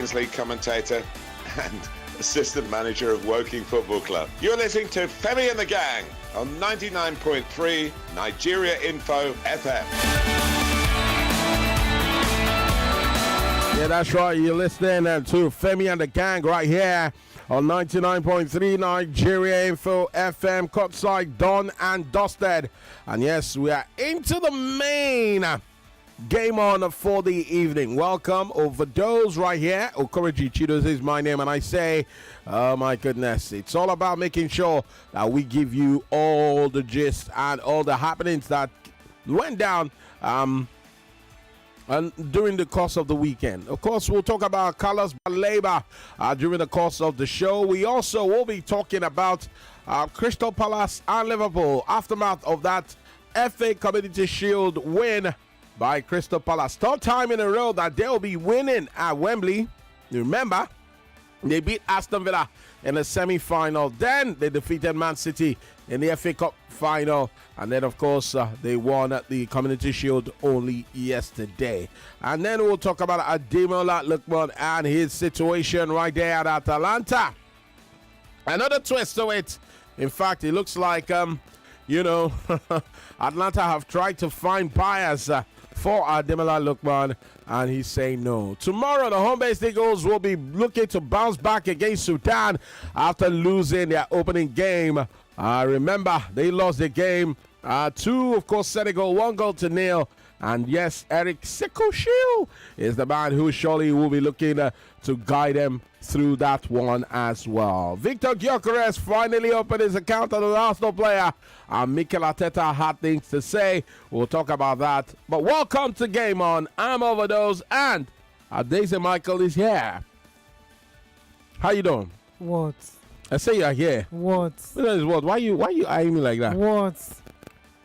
League commentator and assistant manager of Woking Football Club. You're listening to Femi and the Gang on 99.3 Nigeria Info FM. Yeah, that's right. You're listening to Femi and the Gang right here on 99.3 Nigeria Info FM. Courtside done and dusted. And yes, we are into the main game on for the evening. Welcome, Overdose right here. Okoreji Chidos is my name, and I say, oh my goodness, it's all about making sure that we give you all the gist and all the happenings that went down and during the course of the weekend. Of course, we'll talk about Carlos Baleba during the course of the show. We also will be talking about Crystal Palace and Liverpool, aftermath of that FA Community Shield win by Crystal Palace. Third time in a row that they'll be winning at Wembley. You remember, they beat Aston Villa in the semi-final. Then they defeated Man City in the FA Cup final. And then, of course, they won at the Community Shield only yesterday. And then we'll talk about Ademola Lookman and his situation right there at Atalanta. Another twist to it. In fact, it looks like, Atlanta have tried to find buyers for Ademola Lookman, and he's saying no. Tomorrow, the home-based Eagles will be looking to bounce back against Sudan after losing their opening game. Remember, they lost the game to, of course, Senegal, 1-0. And yes, Eric Sekoshil is the man who surely will be looking to guide them through that one as well. Victor Gyökeres finally opened his account as an Arsenal player, and Mikel Arteta had things to say. We'll talk about that. But welcome to Game On. I'm Overdose, and Daisy Michael is here. How you doing? What? I say you're here. What? What? Why you eyeing me like that? What?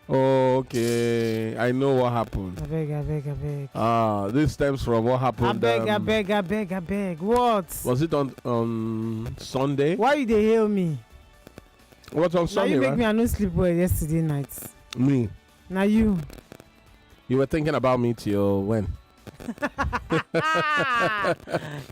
Okay, I know what happened. I beg. This stems from what happened. I beg. What? Was it on Sunday? Why you dey hail me? What on Sunday? Now you make me I no sleep well yesterday night. Me? Now you. You were thinking about me till when?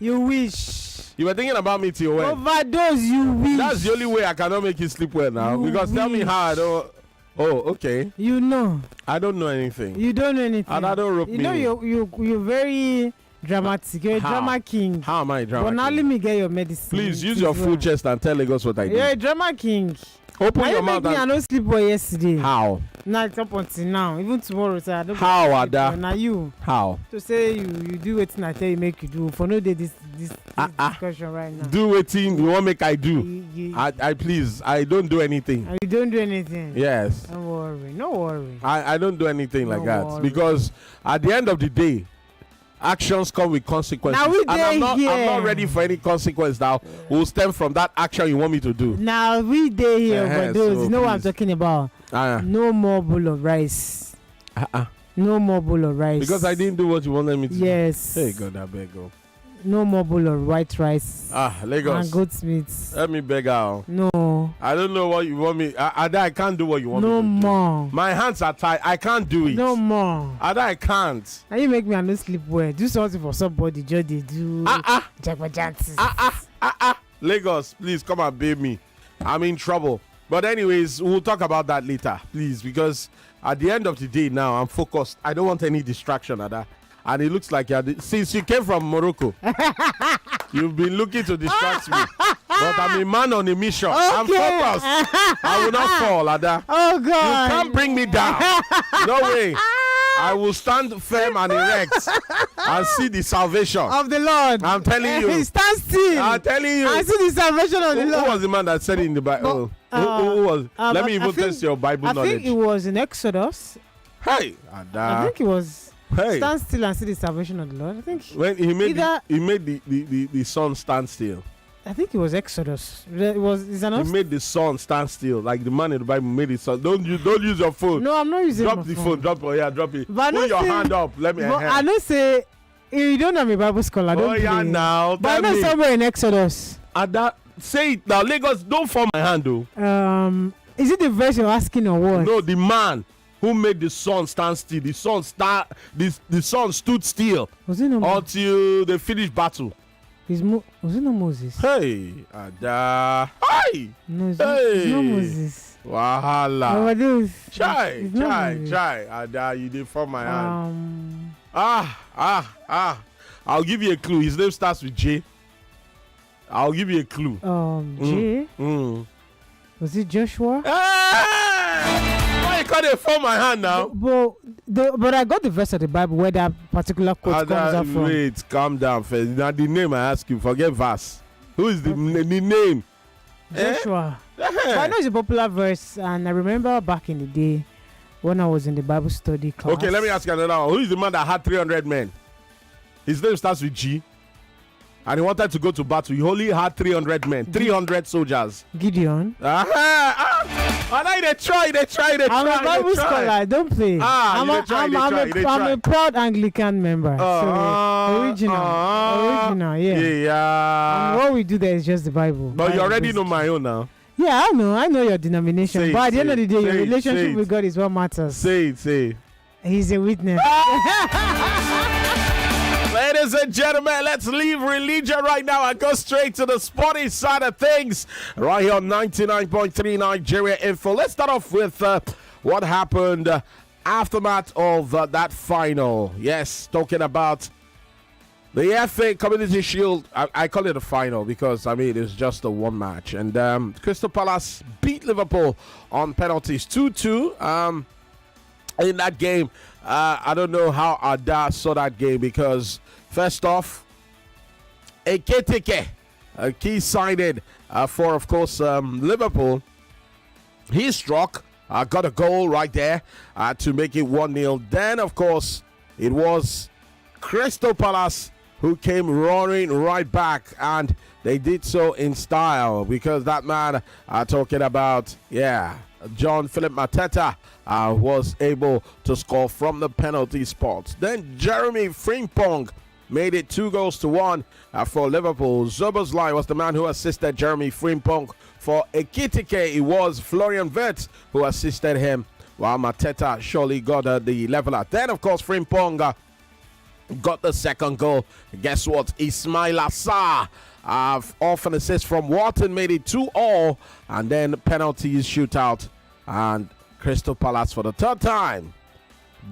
You wish. You were thinking about me till when? Overdose, you wish. That's the only way I cannot make you sleep well now. You because tell me wish. how I don't. Oh, okay. You know. I don't know anything. You don't know anything. And I don't rope You know you're very dramatic. You're a drama king. How am I a drama But now king? let me get your medicine. Please use your full chest and tell Lagos what I do. You're a drama king. Open Why your you mouth make me I and... no sleep well yesterday? How? Now it's up until now. Even tomorrow, sir. I don't How, sleep Ada? well. Now you. How? To say you do wetin I tell you make you do. For no day this discussion right now. Do wetin you want make I do. You I please, I don't do anything. you don't do anything. Yes. Don't worry. No worry. I don't do anything like No that. worry. Because at the end of the day, actions come with consequences. Now we and I'm not here. ready for any consequence that will stem from that action you want me to do. Now we day here Uh-huh, for those. so You know what I'm please. talking about? Uh, No more bowl of rice. No more bowl of rice. because I didn't do what you wanted me to Yes. do. Hey God, I beg you. No more bowl of white rice. Lagos. And goat's meat. Let me beg out. No. I don't know what you want me. Ada, I can't do what you want No me to do. more. My hands are tied. I can't do it. No more. Ada, I can't. And you make me I no sleep well. Do something for somebody. Just they do. Jagbajantis. Lagos, please come and bail me. I'm in trouble. But anyways, we'll talk about that later, please, because at the end of the day now, I'm focused. I don't want any distraction, Ada. And it looks like since you came from Morocco, you've been looking to distract me. But I'm a man on a mission. I'm focused. I will not fall, Ada. Oh God. You can't bring me down. No way. I will stand firm and erect and see the salvation Of the Lord. I'm telling you. Stand still. I'm telling you. I see the salvation of the Who Lord. was the man that said it in the Bible? Who was? Let me even test your Bible I knowledge. think it was in Exodus. Hey, I Ada. think it was. Hey, Stand still and see the salvation of the Lord. I think. when he made either- the sun stand still. I think it was Exodus. It was. Is He made the sun stand still. Like the man in the Bible made the sun. Don't use your phone. No, I'm not using Drop my the phone. Drop it. But I Put know your say- hand up. Let me. But I know say you don't know I'm a Bible scholar. Don't yeah, play. now But I tell know me. somewhere in Exodus. Ada, say it now. Lagos, don't fall my hand, though. Is it the verse you're asking or what? No, the man who made the sun stand still. The sun stood still Was it no? until they finished battle. Was it not Moses? Hey, Ada. Hey. No, it's Hey. not Moses. Wahala. It's Chai. not Moses. Ada, you did from my hand. I'll give you a clue. His name starts with J. I'll give you a clue. J. Was it Joshua? Why you can't from my hand now? But I got the verse of the Bible where that particular quote comes out from. Wait, calm down first. Now the name I ask you, forget verse. Who is the name? Joshua. But I know it's a popular verse, and I remember back in the day when I was in the Bible study class. Okay, let me ask you another one. Who is the man that had 300 men? His name starts with G. And he wanted to go to battle. He only had 300 men, 300 soldiers. Gideon. They try. I'm a Bible scholar. Don't play. I'm a proud Anglican member. So original. Yeah. And what we do there is just the Bible. But you already know my own now. Yeah, I know your denomination. But at the end of the day, your relationship with God is what matters. Say it. He's a witness. Ladies and gentlemen, let's leave religion right now and go straight to the sporting side of things. Right here on 99.3 Nigeria Info. Let's start off with what happened aftermath of that final. Yes, talking about the FA Community Shield. I call it a final because, it's just a one match. And Crystal Palace beat Liverpool on penalties 2-2. In that game, I don't know how Ada saw that game because first off, Ekitike, a key signed for, of course, Liverpool. He struck, got a goal right there to make it 1-0. Then, of course, it was Crystal Palace who came roaring right back, and they did so in style because that man talking about, John Philip Mateta was able to score from the penalty spot. Then Jeremy Frimpong made it 2-1 for Liverpool. Zoboslai was the man who assisted Jeremy Frimpong. For Ekitike, it was Florian Wirtz who assisted him, while Mateta surely got the leveler. Then, of course, Frimpong got the second goal. Guess what? Ismail Assar off an assist from Wharton made it 2-2, and then penalties shootout, and Crystal Palace for the third time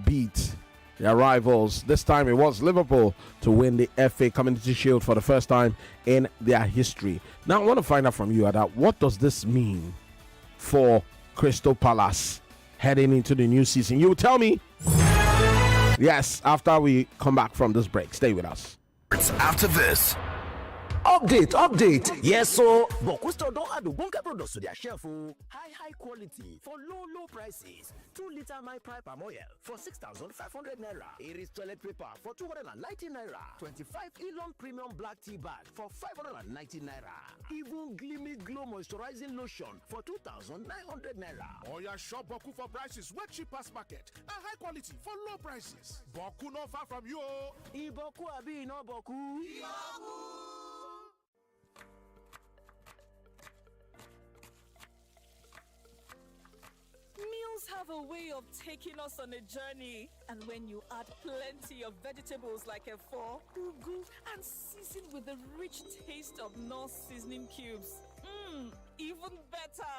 beat their rivals. This time it was Liverpool to win the FA Community Shield for the first time in their history. Now I want to find out from you, Ada, what does this mean for Crystal Palace heading into the new season? You tell me. Yes, after we come back from this break. Stay with us. After this. Update. Yes, so Boku Store don't add the bunker products to their shelf. High quality for low prices. 2-liter My Pipe palm oil for 6,500 naira. Iris toilet paper for 290 naira. 25 Elon Premium Black Tea Bag for 590 naira. Even Glimmy Glow Moisturizing Lotion for 2,900 naira. Or your shop Boku for prices way cheapest market and high quality for low prices. Boku not far from you. Iboku abi no Boku. Meals have a way of taking us on a journey, and when you add plenty of vegetables like efo, ugu, and season with the rich taste of North seasoning cubes, even better.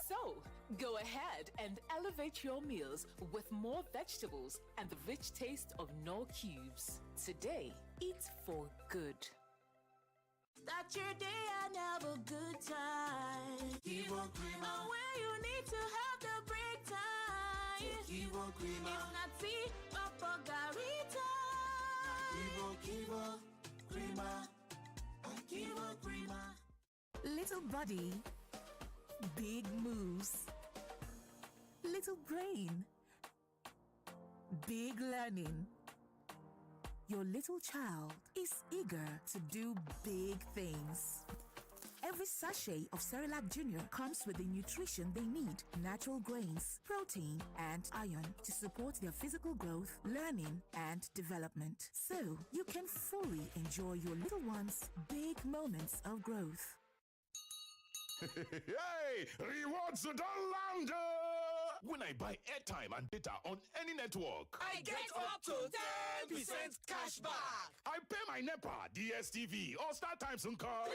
So, go ahead and elevate your meals with more vegetables and the rich taste of Knorr cubes. Today, eat for good. Start your day and have a good time. Kivo Crema. Where you need to have the break time. Kivo Crema. If not tea, Papa Garita. Kivo Crema. Kivo Crema. Little body, big moves. Little brain, big learning. Your little child is eager to do big things. Every sachet of Cerelac Junior comes with the nutrition they need: natural grains, protein, and iron to support their physical growth, learning, and development. So you can fully enjoy your little one's big moments of growth. Hey, rewards to the lander! when I buy airtime and data on any network. I get up to 10% cash back. I pay my NEPA, DSTV, or StarTimes and call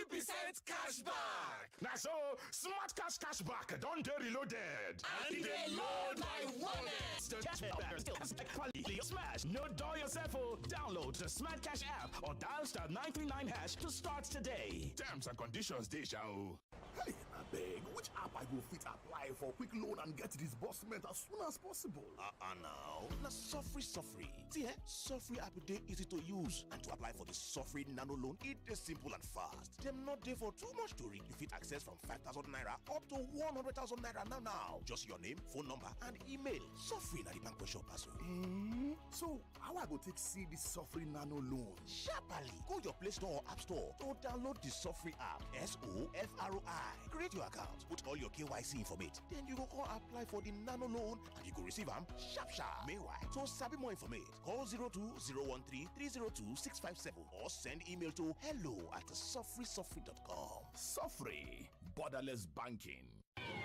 3% cash back. Now so, smart cash back, don't get reloaded. And they load my wallet. The cashback still has quality smash. No dull yourself. Download the Smart Cash app or dial *939# to start today. Terms and conditions, they shall. Hey, I beg, which app I go fit apply for quick loan and get disbursement as soon as possible? Now, Sufri. See, Sufri app dey easy to use, and to apply for the Sufri Nano Loan, it is simple and fast. Them not there for too much to read. You fit access from 5,000 naira up to 100,000 naira now. Just your name, phone number, and email. Sufri na the bank shop as well. So, how I go take see the Sufri Nano Loan? Sharply, go your Play Store or App Store to download the Sufri app. SOFRI. Create your account, put all your KYC information, then you go call apply for the Nano Loan, and you go receive them sharp. Meanwhile, to sabi more information, call 02-013-302-657 or send email to hello@sufrisufri.com. Sufri, borderless banking.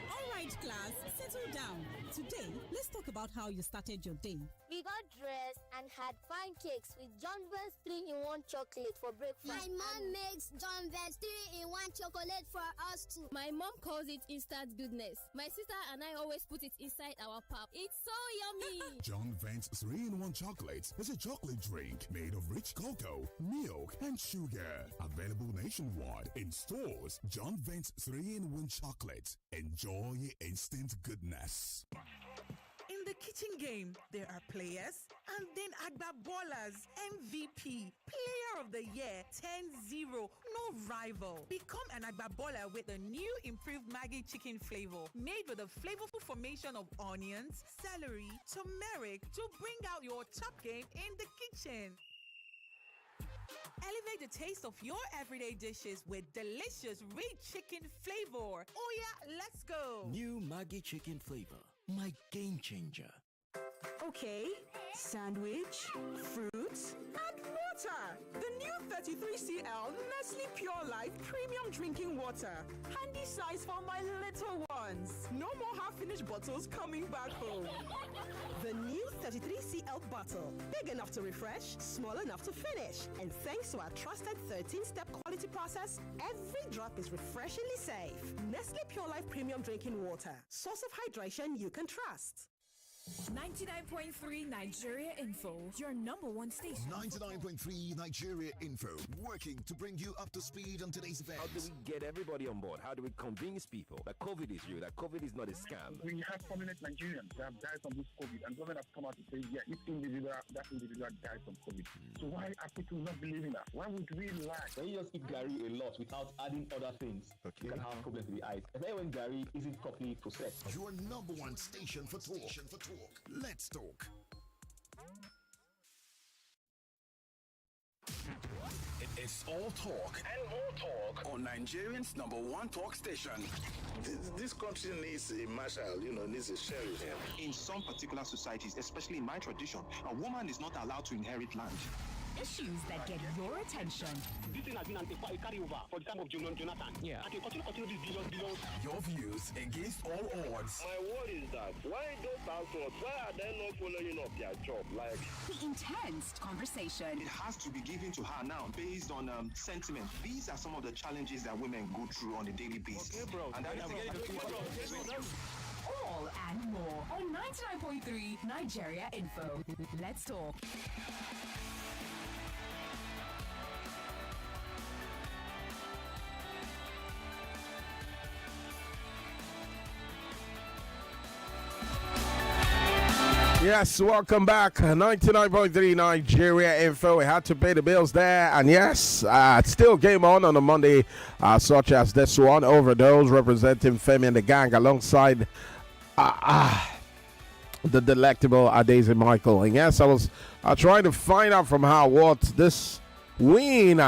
All right, class, settle down. Today, let's talk about how you started your day. We got dressed and had pancakes with John Vance 3-in-1 chocolate for breakfast. My mom makes John Vance 3-in-1 chocolate for us too. My mom calls it instant goodness. My sister and I always put it inside our pap. It's so yummy. John Vance 3-in-1 chocolate is a chocolate drink made of rich cocoa, milk, and sugar. Available nationwide in stores. John Vance 3-in-1 chocolate. Enjoy instant goodness. In the kitchen game, there are players and then Agba Ballers, MVP, Player of the Year, 10-0, no rival. Become an Agba Baller with a new improved Maggi chicken flavor made with a flavorful formation of onions, celery, turmeric to bring out your top game in the kitchen. Elevate the taste of your everyday dishes with delicious rich chicken flavor. Oh yeah, let's go. New Maggi chicken flavor, my game changer. Okay, sandwich, fruits, and water. The new 33cl Nestle Pure Life Premium Drinking Water. Handy size for my little ones. No more half-finished bottles coming back home. The new 33cl bottle. Big enough to refresh, small enough to finish. And thanks to our trusted 13-step quality process, every drop is refreshingly safe. Nestle Pure Life Premium Drinking Water. Source of hydration you can trust. 99.3 Nigeria Info, your number one station. 99.3 Nigeria Info, working to bring you up to speed on today's events. How do we get everybody on board? How do we convince people that COVID is real, that COVID is not a scam? We have prominent Nigerians that have died from this COVID, and government has come out to say, yeah, that individual died from COVID. So why are people not believing that? Why would we lie? When you just eat Gary a lot without adding other things, you can have problems with the eyes. Especially when Gary isn't properly processed. Your number one station for talk. Let's talk. It's all talk and more talk on Nigerian's number one talk station. This country needs a marshal, needs a sheriff. In some particular societies, especially in my tradition, a woman is not allowed to inherit land. Issues that get your attention. This thing has been a carryover for the time of Jonathan. Yeah. And continue this billions. Your views against all odds. My word is that why those households, why are they not following up their job? Like the intense conversation. It has to be given to her now based on sentiment. These are some of the challenges that women go through on a daily basis. Okay, bro. And that all and more on 99.3 Nigeria Info. Let's talk. Yes, welcome back. 99.3 Nigeria Info. We had to pay the bills there. And yes, still game on a Monday, such as this one. Overdose representing Femi and the Gang alongside the delectable Adese Michael. And yes, I was trying to find out from her what this win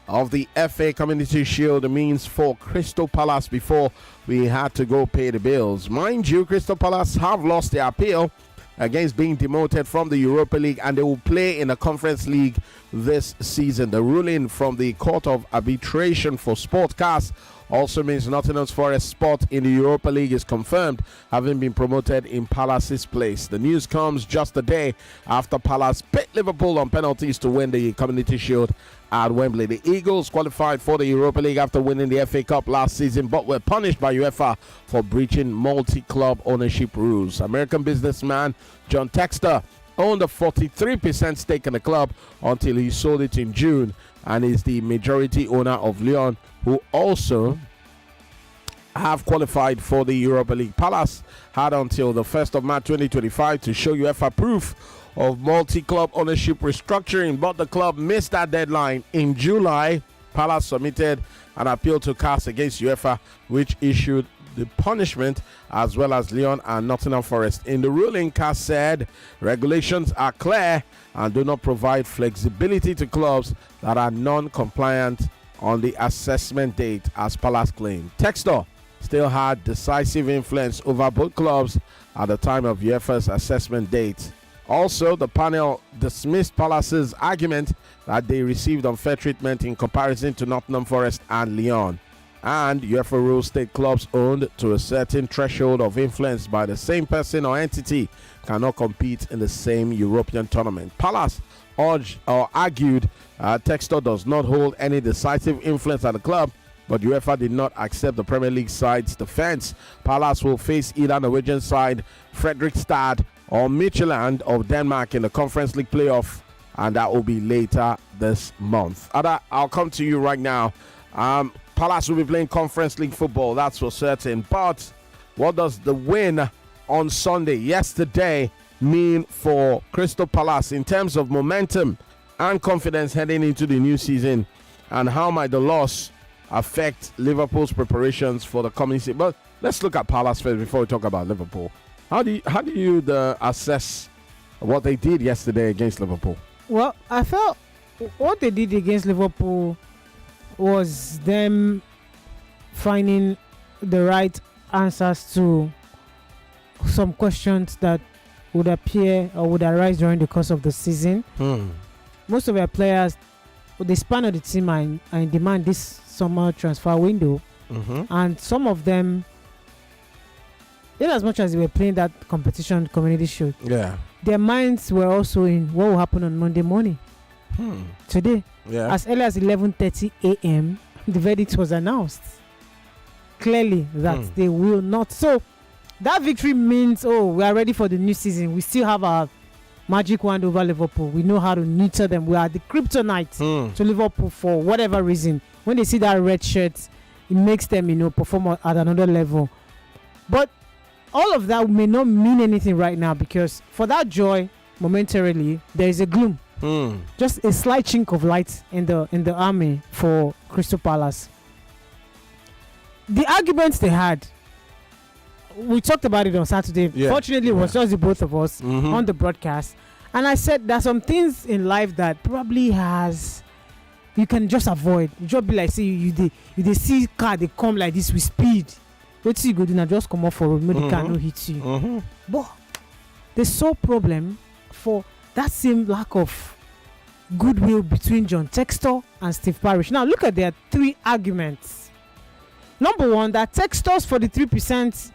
of the FA Community Shield means for Crystal Palace before we had to go pay the bills. Mind you, Crystal Palace have lost their appeal against being demoted from the Europa League, and they will play in the Conference League this season. The ruling from the Court of Arbitration for Sportcast also means Nottingham Forest spot in the Europa League is confirmed, having been promoted in Palace's place. The news comes just a day after Palace beat Liverpool on penalties to win the Community Shield at Wembley. The Eagles qualified for the Europa League after winning the FA Cup last season, but were punished by UEFA for breaching multi-club ownership rules. American businessman John Textor owned a 43% stake in the club until he sold it in June, and is the majority owner of Lyon, who also have qualified for the Europa League. Palace had until the 1st of March 2025 to show UEFA proof of multi-club ownership restructuring, but the club missed that deadline. In July, Palace submitted an appeal to CAS against UEFA, which issued the punishment, as well as Lyon and Nottingham Forest. In the ruling, CAS said regulations are clear and do not provide flexibility to clubs that are non-compliant on the assessment date, as Palace claimed. Textor still had decisive influence over both clubs at the time of UEFA's assessment date. Also, the panel dismissed Palace's argument that they received unfair treatment in comparison to Nottingham Forest and Lyon. And UEFA rules state clubs owned to a certain threshold of influence by the same person or entity cannot compete in the same European tournament. Palace argued Textor does not hold any decisive influence at the club, but UEFA did not accept the Premier League side's defense. Palace will face either Norwegian side Fredrikstad or Midtjylland of Denmark in the Conference League playoff, and that will be later this month. Ada, I'll come to you right now. Palace will be playing Conference League football, that's for certain. But what does the win on Sunday, yesterday, mean for Crystal Palace in terms of momentum and confidence heading into the new season? And how might the loss affect Liverpool's preparations for the coming season? But let's look at Palace first before we talk about Liverpool. How do you assess what they did yesterday against Liverpool? Well, I felt what they did against Liverpool was them finding the right answers to some questions that would appear or would arise during the course of the season. Most of their players, they span of the team and demand this summer transfer window, and some of them, in as much as they were playing that competition Community Shield, their minds were also in what will happen on Monday morning. Today, as early as 11:30 a.m., the verdict was announced clearly that they will not. So that victory means, we are ready for the new season. We still have our magic wand over Liverpool. We know how to nurture them. We are the kryptonite to Liverpool for whatever reason. When they see that red shirt, it makes them, perform at another level. But all of that may not mean anything right now, because for that joy, momentarily, there is a gloom. Just a slight chink of light in the army for Crystal Palace. The arguments they had, we talked about it on Saturday. Fortunately, it was just the both of us on the broadcast. And I said there's some things in life that probably you can just avoid. You just be like, say you see car, they come like this with speed. What you go do now? Just come off for road, maybe car no hit you. But the sole problem for that same lack of goodwill between John Textor and Steve Parish. Now look at their three arguments. Number one, that Textor's 43%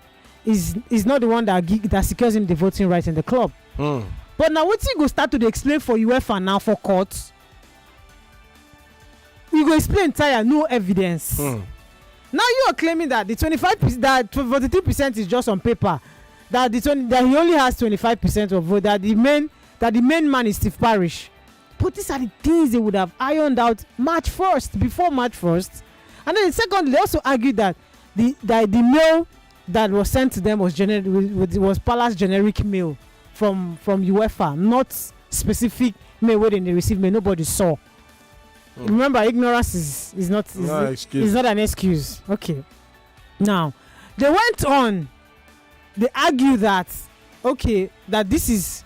is not the one that secures him the voting rights in the club. But now what you go start to explain for UEFA now for courts? You go explain entire no evidence. Now you are claiming that the 25%, that 43% is just on paper. That that he only has 25% of vote. That the main man is Steve Parish. But these are the things they would have ironed out before March 1st. And then secondly, they also argued that the mail that was sent to them was Palace generic mail from UEFA, not specific mail where they received mail nobody saw. Remember, ignorance is not an excuse. Okay. Now, they went on. They argue that this is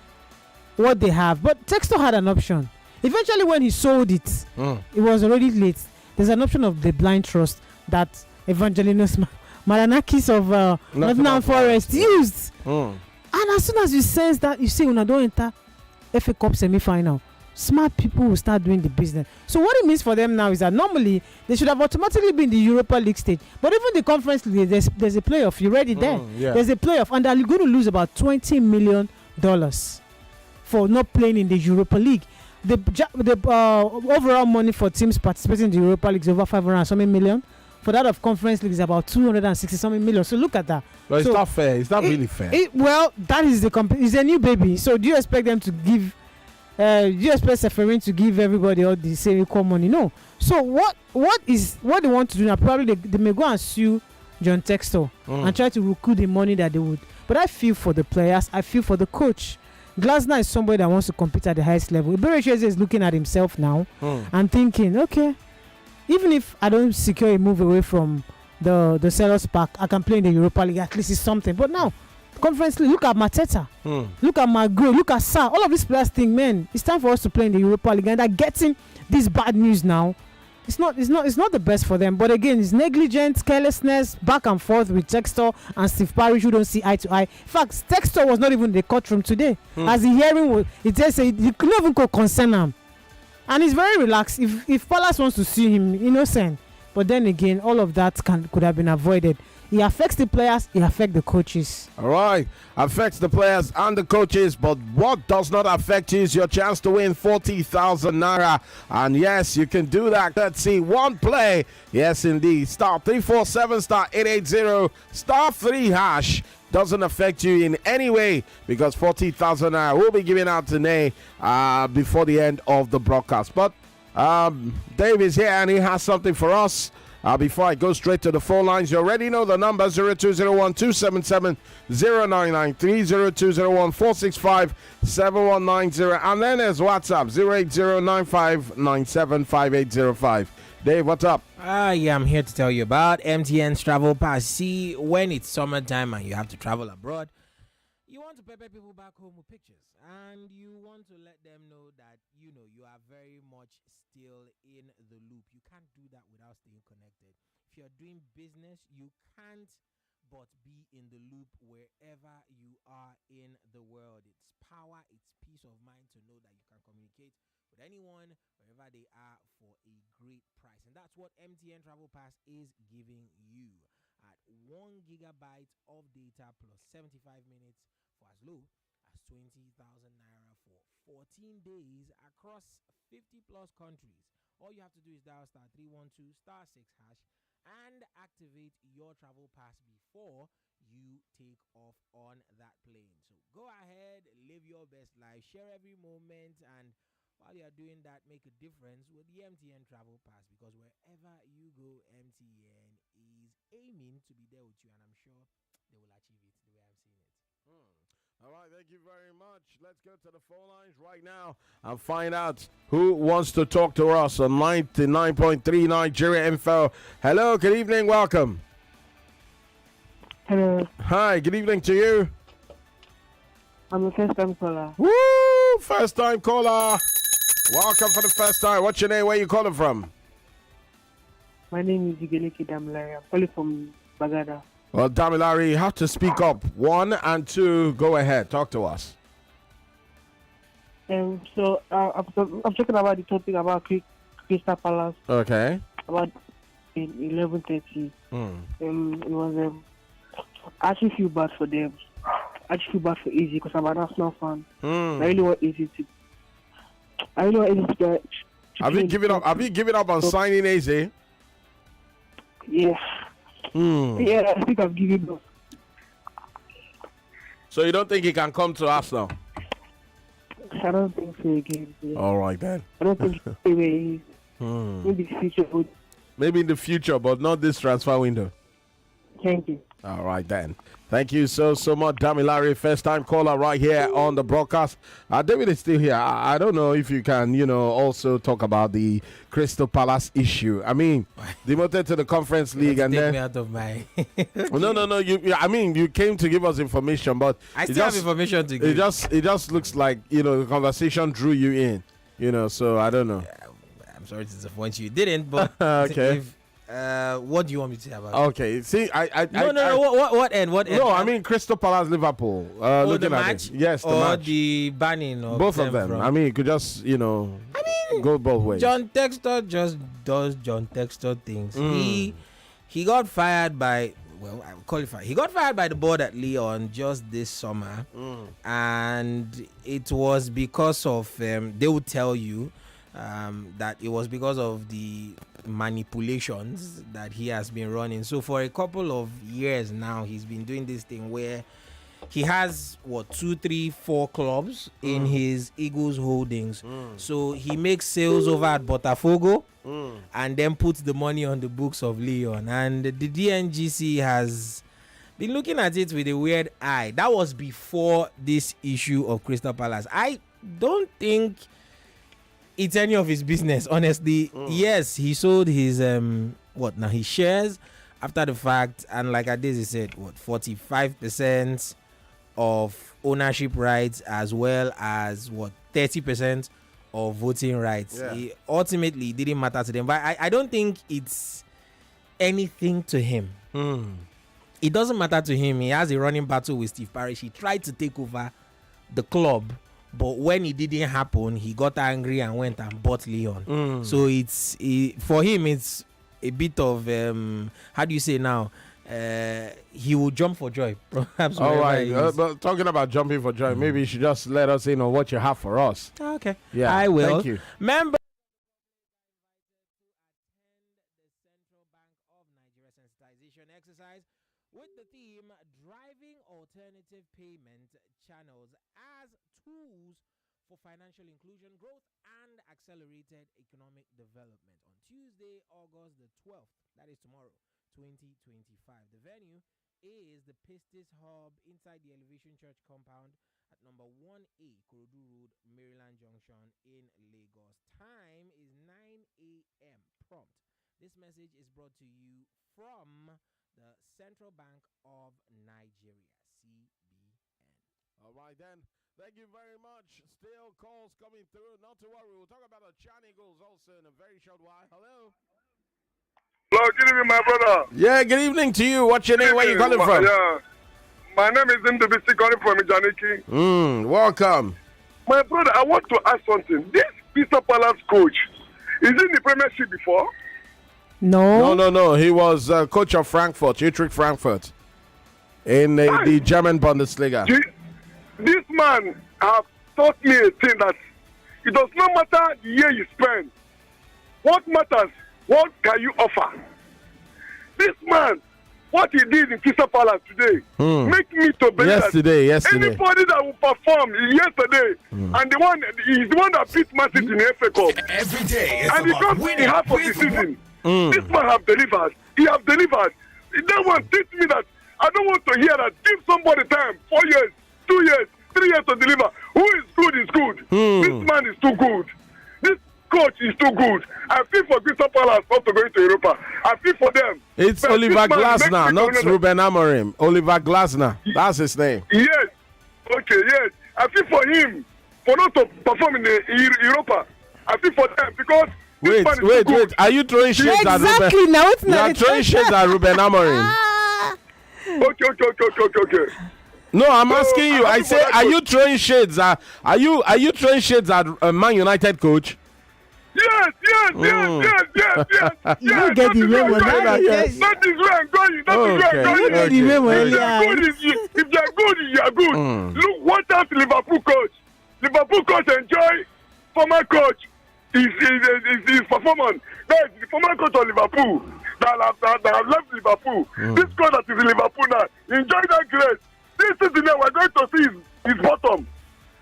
what they have, but Textor had an option. Eventually, when he sold it, it was already late. There's an option of the blind trust that Evangelinos Maranakis of Nottingham Forest used. And as soon as you sense that, you say, when I don't enter FA Cup semi-final, smart people will start doing the business. So what it means for them now is that normally they should have automatically been in the Europa League stage. But even the Conference League, there's a playoff. You're already there. Yeah. There's a playoff, and they're going to lose about $20 million for not playing in the Europa League. The overall money for teams participating in the Europa League is over 500 and something million. For that of Conference League is about 260 something million. So look at that. But it's not fair. It's not really fair. Well, that is it's a new baby. So do you expect them to give? Do you expect Seferin to give everybody all the same equal money? No. So what they want to do now? Probably they may go and sue John Textor and try to recoup the money that they would. But I feel for the players. I feel for the coach. Glasner is somebody that wants to compete at the highest level. Iberecheze is looking at himself now and thinking, okay, even if I don't secure a move away from the Sellers Park, I can play in the Europa League. At least it's something. But now, Conference League, look at Mateta, look at Magro, look at Sa. All of these players think, man, it's time for us to play in the Europa League, and they're getting this bad news now. It's not the best for them. But again, it's negligence, carelessness, back and forth with Textor and Steve Parrish, who don't see eye to eye. In fact, Textor was not even in the courtroom today. As the hearing was, it just said he couldn't even go concern him. And he's very relaxed. If Palace wants to see him, innocent. But then again, all of that could have been avoided. It affects the players, it affects the coaches. All right. Affects the players and the coaches, but what does not affect you is your chance to win 40,000 naira. And yes, you can do that. Let's see, one play. Yes, indeed. Star 347 star 880 star 3 hash. Doesn't affect you in any way because 40,000 naira will be given out today before the end of the broadcast. But Dave is here and he has something for us. Before I go straight to the phone lines, you already know the number 0201 277 0993 0201 465 7190, and then there's WhatsApp 08095975805. Dave, what's up? Yeah, I'm here to tell you about MTN's Travel Pass. See, when it's summertime and you have to travel abroad, you want to pepper people back home with pictures, and you want to let them know that you are very much still in the loop. You can't do that without staying connected. If you're doing business, you can't but be in the loop wherever you are in the world. It's power, it's peace of mind to know that you can communicate with anyone wherever they are for a great price. And that's what MTN Travel Pass is giving you at 1 gigabyte of data plus 75 minutes for as low as 20,000 naira for 14 days across 50 plus countries. All you have to do is dial star 312 star 6 hash and activate your travel pass before you take off on that plane. So go ahead, live your best life, share every moment, and while you are doing that, make a difference with the MTN Travel Pass, because wherever you go, MTN is aiming to be there with you, and I'm sure they will achieve it the way I'm seeing it. All right, thank you very much. Let's go to the phone lines right now and find out who wants to talk to us on 99.3 Nigeria Info. Hello, good evening, welcome. Hello. Hi, good evening to you. I'm a first-time caller. Woo! First-time caller. Welcome for the first time. What's your name? Where you calling from? My name is Igeleke Damilari. I'm calling from Bagada. Well, Damilari, you have to speak up. 1 and 2, go ahead. Talk to us. I'm talking about the topic about Crystal Palace. Okay. About in 11:30. It was I actually feel bad for them. I actually feel bad for Easy because I'm an Arsenal fan. I really want Easy to. Get. Have you given up? Have you given up on signing Eze? Yeah. Yeah, I think I've given up. So you don't think he can come to Arsenal? I don't think so again. Yeah. All right then. I don't think maybe in the future. Maybe in the future, but not this transfer window. Thank you. All right then. Thank you so much, Damilari. First time caller right here on the broadcast. David is still here. I don't know if you can, also talk about the Crystal Palace issue. I mean, demoted to the Conference League and then me out of my no. You came to give us information, but I still have information to give. It just looks like the conversation drew you in. So I don't know. I'm sorry to disappoint you. You didn't, but okay. What do you want me to say about it? Okay, see, No. What end? What end? No, I mean Crystal Palace, Liverpool. The Looking at match? it. Yes, the or match. the banning of Both of them. from- I mean, you could just, go both ways. John Textor just does John Textor things. He got fired by, I would call it fired. He got fired by the board at Lyon just this summer, and it was because of they would tell you that it was because of the manipulations that he has been running. So for a couple of years now, he's been doing this thing where he has 2, 3, 4 clubs in his Eagles holdings. So he makes sales over at Botafogo and then puts the money on the books of Lyon. And the DNGC has been looking at it with a weird eye. That was before this issue of Crystal Palace. I don't think it's any of his business, honestly. Yes, he sold his his shares after the fact, and like Adesi said, 45% of ownership rights as well as 30% of voting rights. Yeah. It ultimately didn't matter to them, but I don't think it's anything to him. It doesn't matter to him. He has a running battle with Steve Parish. He tried to take over the club, but when it didn't happen, he got angry and went and bought Lyon. So for him, it's a bit of how do you say now? He will jump for joy, perhaps. All right, he is. but talking about jumping for joy, maybe you should just let us know what you have for us. Okay. Yeah, I will. Thank you. Member exercise with the theme driving alternative payment channels as tools for financial inclusion, growth, and accelerated economic development on Tuesday, August the 12th. That is tomorrow, 2025. The venue is the Pistis Hub inside the Elevation Church compound at number 1A, Korodu Road, Maryland Junction in Lagos. Time is 9 a.m. prompt. This message is brought to you from the Central Bank of Nigeria, CBN. All right, then. Thank you very much. Still calls coming through. Not to worry. We'll talk about the Chan Eagles also in a very short while. Hello. Hello, good evening, my brother. Yeah, good evening to you. What's your name? Where you calling from? Yeah. My name is Ndubisi, calling from Ijaniki. Welcome. My brother, I want to ask something. This Crystal Palace coach, is he in the Premiership before? No. He was coach of Frankfurt, Utrecht Frankfurt, in the German Bundesliga. This man has taught me a thing that it does not matter the year you spend. What matters, what can you offer? This man, what he did in Crystal Palace today, make me to believe yesterday. Anybody that will perform yesterday, and he's the one that beat Man City in the FA Cup. Every day is and he about comes in winning half of the season. This man have delivered. He have delivered. That one teach me that I don't want to hear that. Give somebody time, 4 years, 2 years, 3 years to deliver. Who is good is good. This man is too good. This coach is too good. I feel for Crystal Palace not to go into Europa. I feel for them. It's But Oliver this man Glasner, makes me not to Ruben Amorim. Oliver Glasner. That's his name. Yes. Okay, yes. I feel for him for not to perform in the Europa. I feel for them because this man is too good. Wait. Are you throwing shades at Ruben? Exactly. Now it's You are not. throwing shades at Ruben Amorim. Okay. No, I'm asking you. I say, are you throwing shades at? Are you throwing shades at Man United coach? Yes. You get the memo now. Yes. That is where I'm going. You get the memo earlier. If you're good, you're good. Look, what else Liverpool coach? Liverpool coach enjoy former coach. His performance. That is the former coach of Liverpool that have left Liverpool. This coach that is in Liverpool now, enjoy that grace. This season we're going to see his bottom.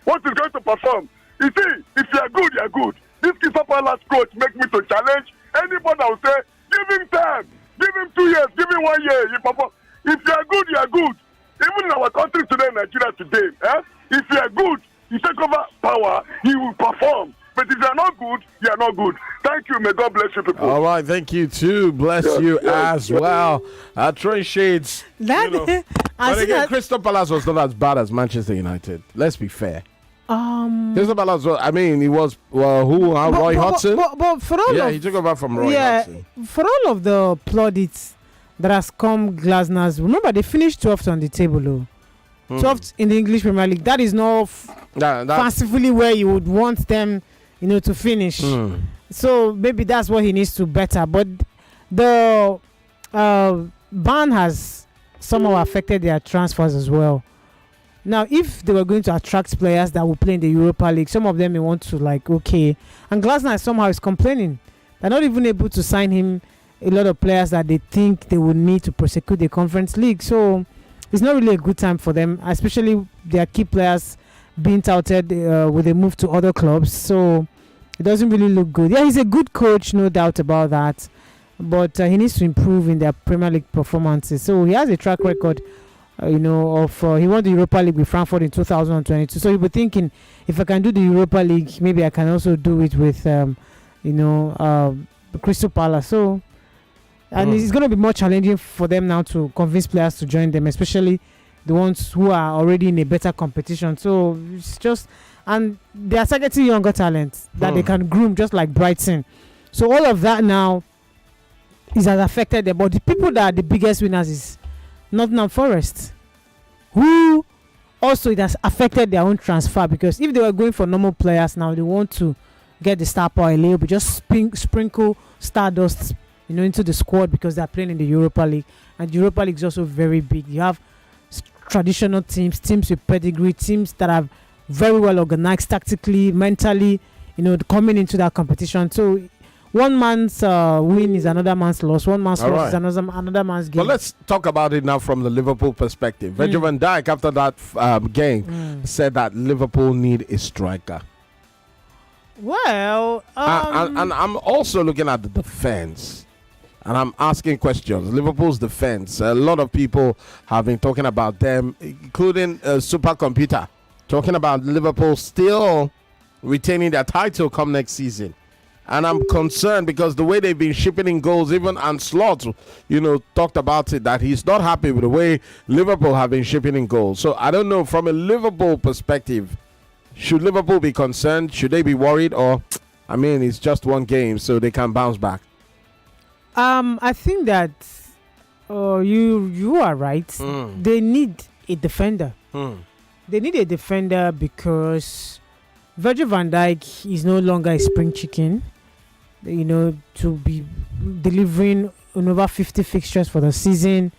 What is going to perform? You see, if you are good, you are good. This Crystal Palace coach make me to challenge anybody that will say, give him time, give him 2 years, give him 1 year. You perform. If you are good, you are good. Even in our country today, Nigeria today, if you are good, you take over power, he will perform. But if you are not good, you are not good. Thank you. May God bless you people. All right, thank you too. Bless you as well. Throwing shades. That But again, Crystal Palace was not as bad as Manchester United. Let's be fair. Crystal Palace. I mean, he was Roy Hodgson. But for all he took over from Roy Hodgson. For all of the plaudits that has come Glasners, remember they finished 12th on the table. 12th in the English Premier League. That is not fancifully where you would want them, to finish. So maybe that's what he needs to better. But the ban has somehow affected their transfers as well. Now, if they were going to attract players that will play in the Europa League, some of them may want to and Glasner somehow is complaining. They're not even able to sign him a lot of players that they think they would need to prosecute the Conference League. So it's not really a good time for them, especially their key players being touted with a move to other clubs. So it doesn't really look good. Yeah, he's a good coach, no doubt about that. But he needs to improve in their Premier League performances. So he has a track record, he won the Europa League with Frankfurt in 2022. So you'll be thinking, if I can do the Europa League, maybe I can also do it with, Crystal Palace. So, and it's going to be more challenging for them now to convince players to join them, especially the ones who are already in a better competition. So it's just, and they are targeting younger talents that they can groom, just like Brighton. So all of that now has affected them. But the people that are the biggest winners is Nottingham Forest, who also it has affected their own transfer, because if they were going for normal players now, they want to get the star power a little bit, just sprinkle stardust into the squad, because they're playing in the Europa League, and the Europa League is also very big. You have traditional teams with pedigree, teams that are very well organized tactically, mentally, coming into that competition. So one man's win is another man's loss. One man's loss is another man's game. But let's talk about it now from the Liverpool perspective. Virgil van Dijk, after that game, said that Liverpool need a striker. Well, and I'm also looking at the defense, and I'm asking questions. Liverpool's defense. A lot of people have been talking about them, including Supercomputer, talking about Liverpool still retaining their title come next season. And I'm concerned because the way they've been shipping in goals, even Anslot, talked about it, that he's not happy with the way Liverpool have been shipping in goals. So I don't know, from a Liverpool perspective, should Liverpool be concerned? Should they be worried? Or, it's just one game, so they can bounce back. I think that you are right. They need a defender. They need a defender because Virgil van Dijk is no longer a spring chicken, to be delivering on over 50 fixtures for the season.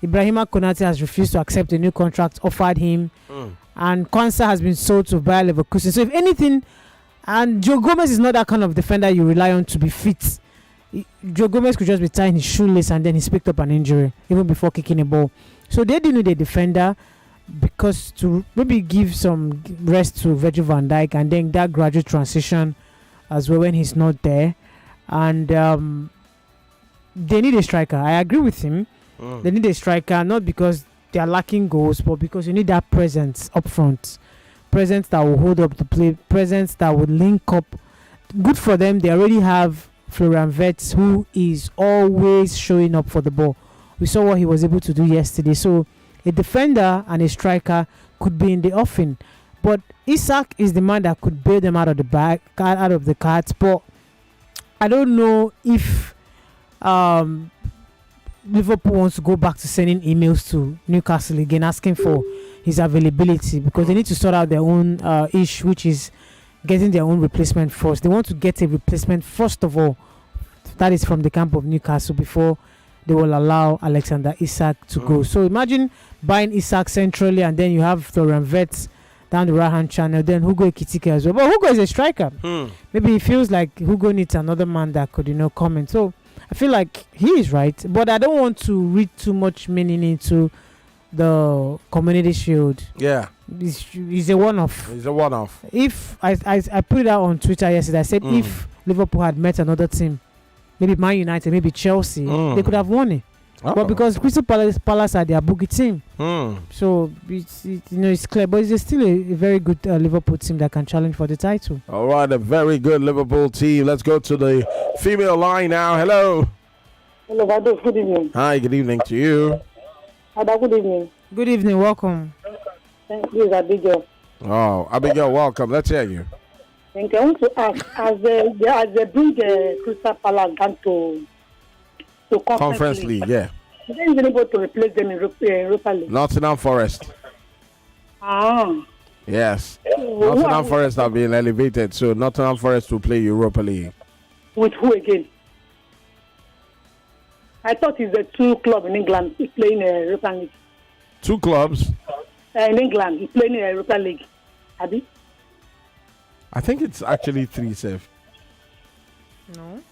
Ibrahima Konate has refused to accept a new contract offered him. And Kwanzaa has been sold to Bayer Leverkusen. So if anything, and Joe Gomez is not that kind of defender you rely on to be fit. Joe Gomez could just be tying his shoelace and then he's picked up an injury even before kicking a ball. So they do need a defender, because to maybe give some rest to Virgil van Dijk and then that gradual transition as well when he's not there. And they need a striker. I agree with him. They need a striker, not because they are lacking goals, but because you need that presence up front, presence that will hold up the play, presence that will link up. Good for them. They already have Florian Wirtz, who is always showing up for the ball. We saw what he was able to do yesterday. So a defender and a striker could be in the offing, but Isak is the man that could bail them out of the cards. But I don't know if Liverpool wants to go back to sending emails to Newcastle again asking for his availability, because they need to sort out their own issue, which is getting their own replacement first. They want to get a replacement first of all, that is from the camp of Newcastle, before they will allow Alexander Isak to go. So imagine buying Isak centrally, and then you have Florian Wirtz down the right hand channel, then Hugo Ekitike as well. But Hugo is a striker. Maybe he feels like Hugo needs another man that could come in. So I feel like he is right, but I don't want to read too much meaning into the Community Shield. Yeah, it's a one-off. It's a one-off. If I put it out on Twitter yesterday, I said if Liverpool had met another team, maybe Man United, maybe Chelsea, they could have won it. But because Crystal Palace are their boogie team, so it's clear. But it's still a very good Liverpool team that can challenge for the title. All right, a very good Liverpool team. Let's go to the female line now. Hello. Hello, Vado. Good evening. Hi, good evening to you. Ada, good evening. Good evening. Welcome. Thank you, Abigail. Oh, Abigail, welcome. Let's hear you. And I want to ask, as they bring the Crystal Palace down to Conference League, yeah. Is there anybody to replace them in Europa League? Nottingham Forest. Yes. Nottingham Forest have been elevated, so Nottingham Forest will play Europa League. With who again? I thought it's the two clubs in England playing Europa League. Two clubs? In England, playing Europa League. Abi? I think it's actually 3 safe. No.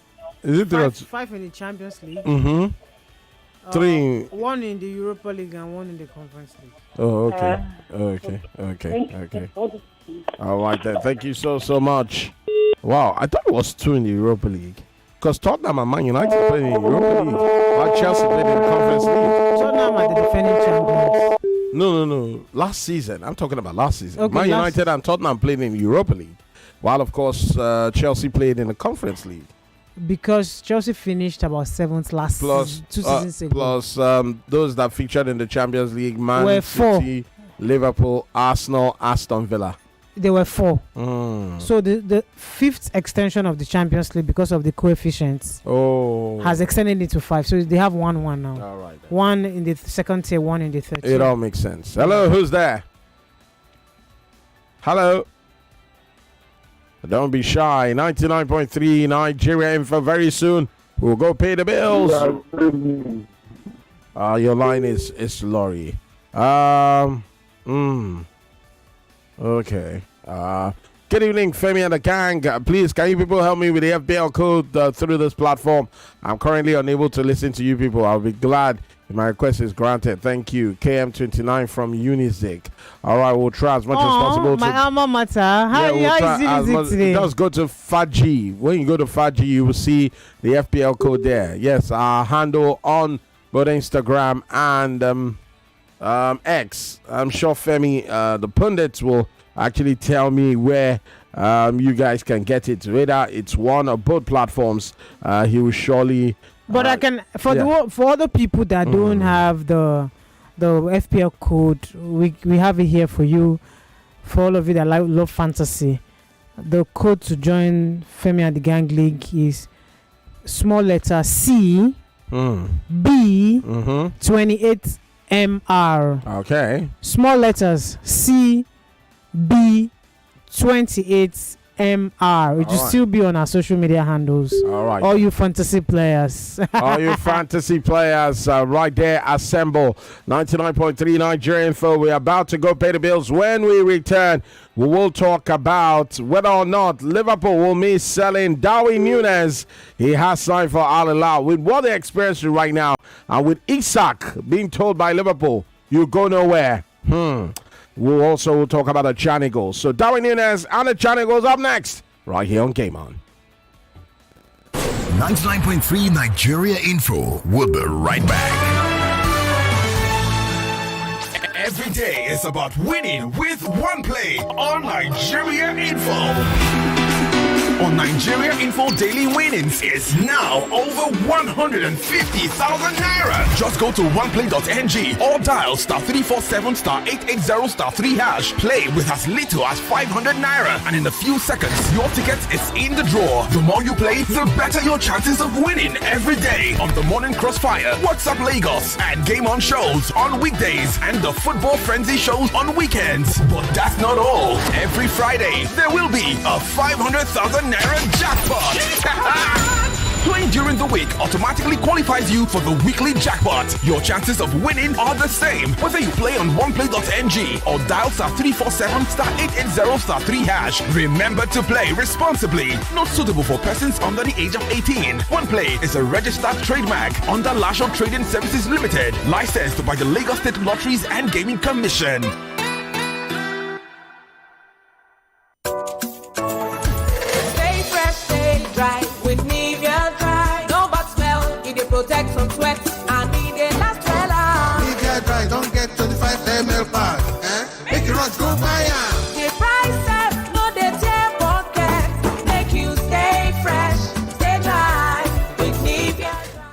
Is it 5 in the Champions League? Mm-hmm. 3. 1 in the Europa League and 1 in the Conference League. Oh, okay. Okay. All right then. Thank you so much. Wow, I thought it was 2 in the Europa League. Because Tottenham and Man United played in the Europa League. While Chelsea played in the Conference League. Tottenham are the defending champions. No. Last season. I'm talking about last season. Okay, Man United and Tottenham played in the Europa League. While, of course, Chelsea played in the Conference League. Because Chelsea finished about 7th last season, 2 seasons ago. Plus those that featured in the Champions League, Man were City, 4. Liverpool, Arsenal, Aston Villa. There were 4. So the 5th extension of the Champions League, because of the coefficients, has extended it to 5. So they have 1-1 now. All right. 1 in the second tier, 1 in the third tier. It all makes sense. Hello, who's there? Hello. Don't be shy. 99.3 Nigeria info very soon. We'll go pay the bills. Your line is Laurie. Okay. Good evening, Femi and the gang. Please, can you people help me with the FBL code through this platform? I'm currently unable to listen to you people. I'll be glad if my request is granted. Thank you. KM29 from Unizik. All right, we'll try as much as possible. My alma mater. How is it today? Just go to Faji. When you go to Faji, you will see the FBL code there. Yes, our handle on both Instagram and X. I'm sure Femi, the pundits will actually tell me where you guys can get it. Whether it's one or both platforms, he will surely. But I can for other people that don't have the FPL code, we have it here for you. For all of you that love fantasy, the code to join Femi and the Gang League is small letter C B 28 MR. Okay. Small letters C B 28 MR. It will still be on our social media handles. All right. All you fantasy players. All you fantasy players right there, assemble. 99.3 Nigeria info. We're about to go pay the bills. When we return, we will talk about whether or not Liverpool will miss selling Darwin Núñez. He has signed for Al Hilal. With what they're experiencing right now, and with Isak being told by Liverpool, you go nowhere. We'll also talk about the Chanigos. So Darwin Núñez and the Chanigos up next, right here on Game On. 99.3 Nigeria Info. We'll be right back. Every day is about winning with one play on Nigeria Info. On Nigeria Info, daily winnings is now over 150,000 naira. Just go to oneplay.ng or dial *347 *880 #3#. Play with as little as 500 naira, and in a few seconds, your ticket is in the draw. The more you play, the better your chances of winning every day on the Morning Crossfire, WhatsApp Lagos, and Game On shows on weekdays, and the Football Frenzy shows on weekends. But that's not all. Every Friday, there will be a 500,000 naira jackpot. Playing during the week automatically qualifies you for the weekly jackpot. Your chances of winning are the same whether you play on oneplay.ng or dial *347 *880 #3#. Remember to play responsibly. Not suitable for persons under the age of 18. OnePlay is a registered trademark under Lasho Trading Services Limited, licensed by the Lagos State Lotteries and Gaming Commission. Protect from sweat and need a last fella. Nivea Dry don't get 25 ml pack. Make you rush go buy am. The prices no dey tear pocket. Make you stay fresh, stay dry with Nivea Dry.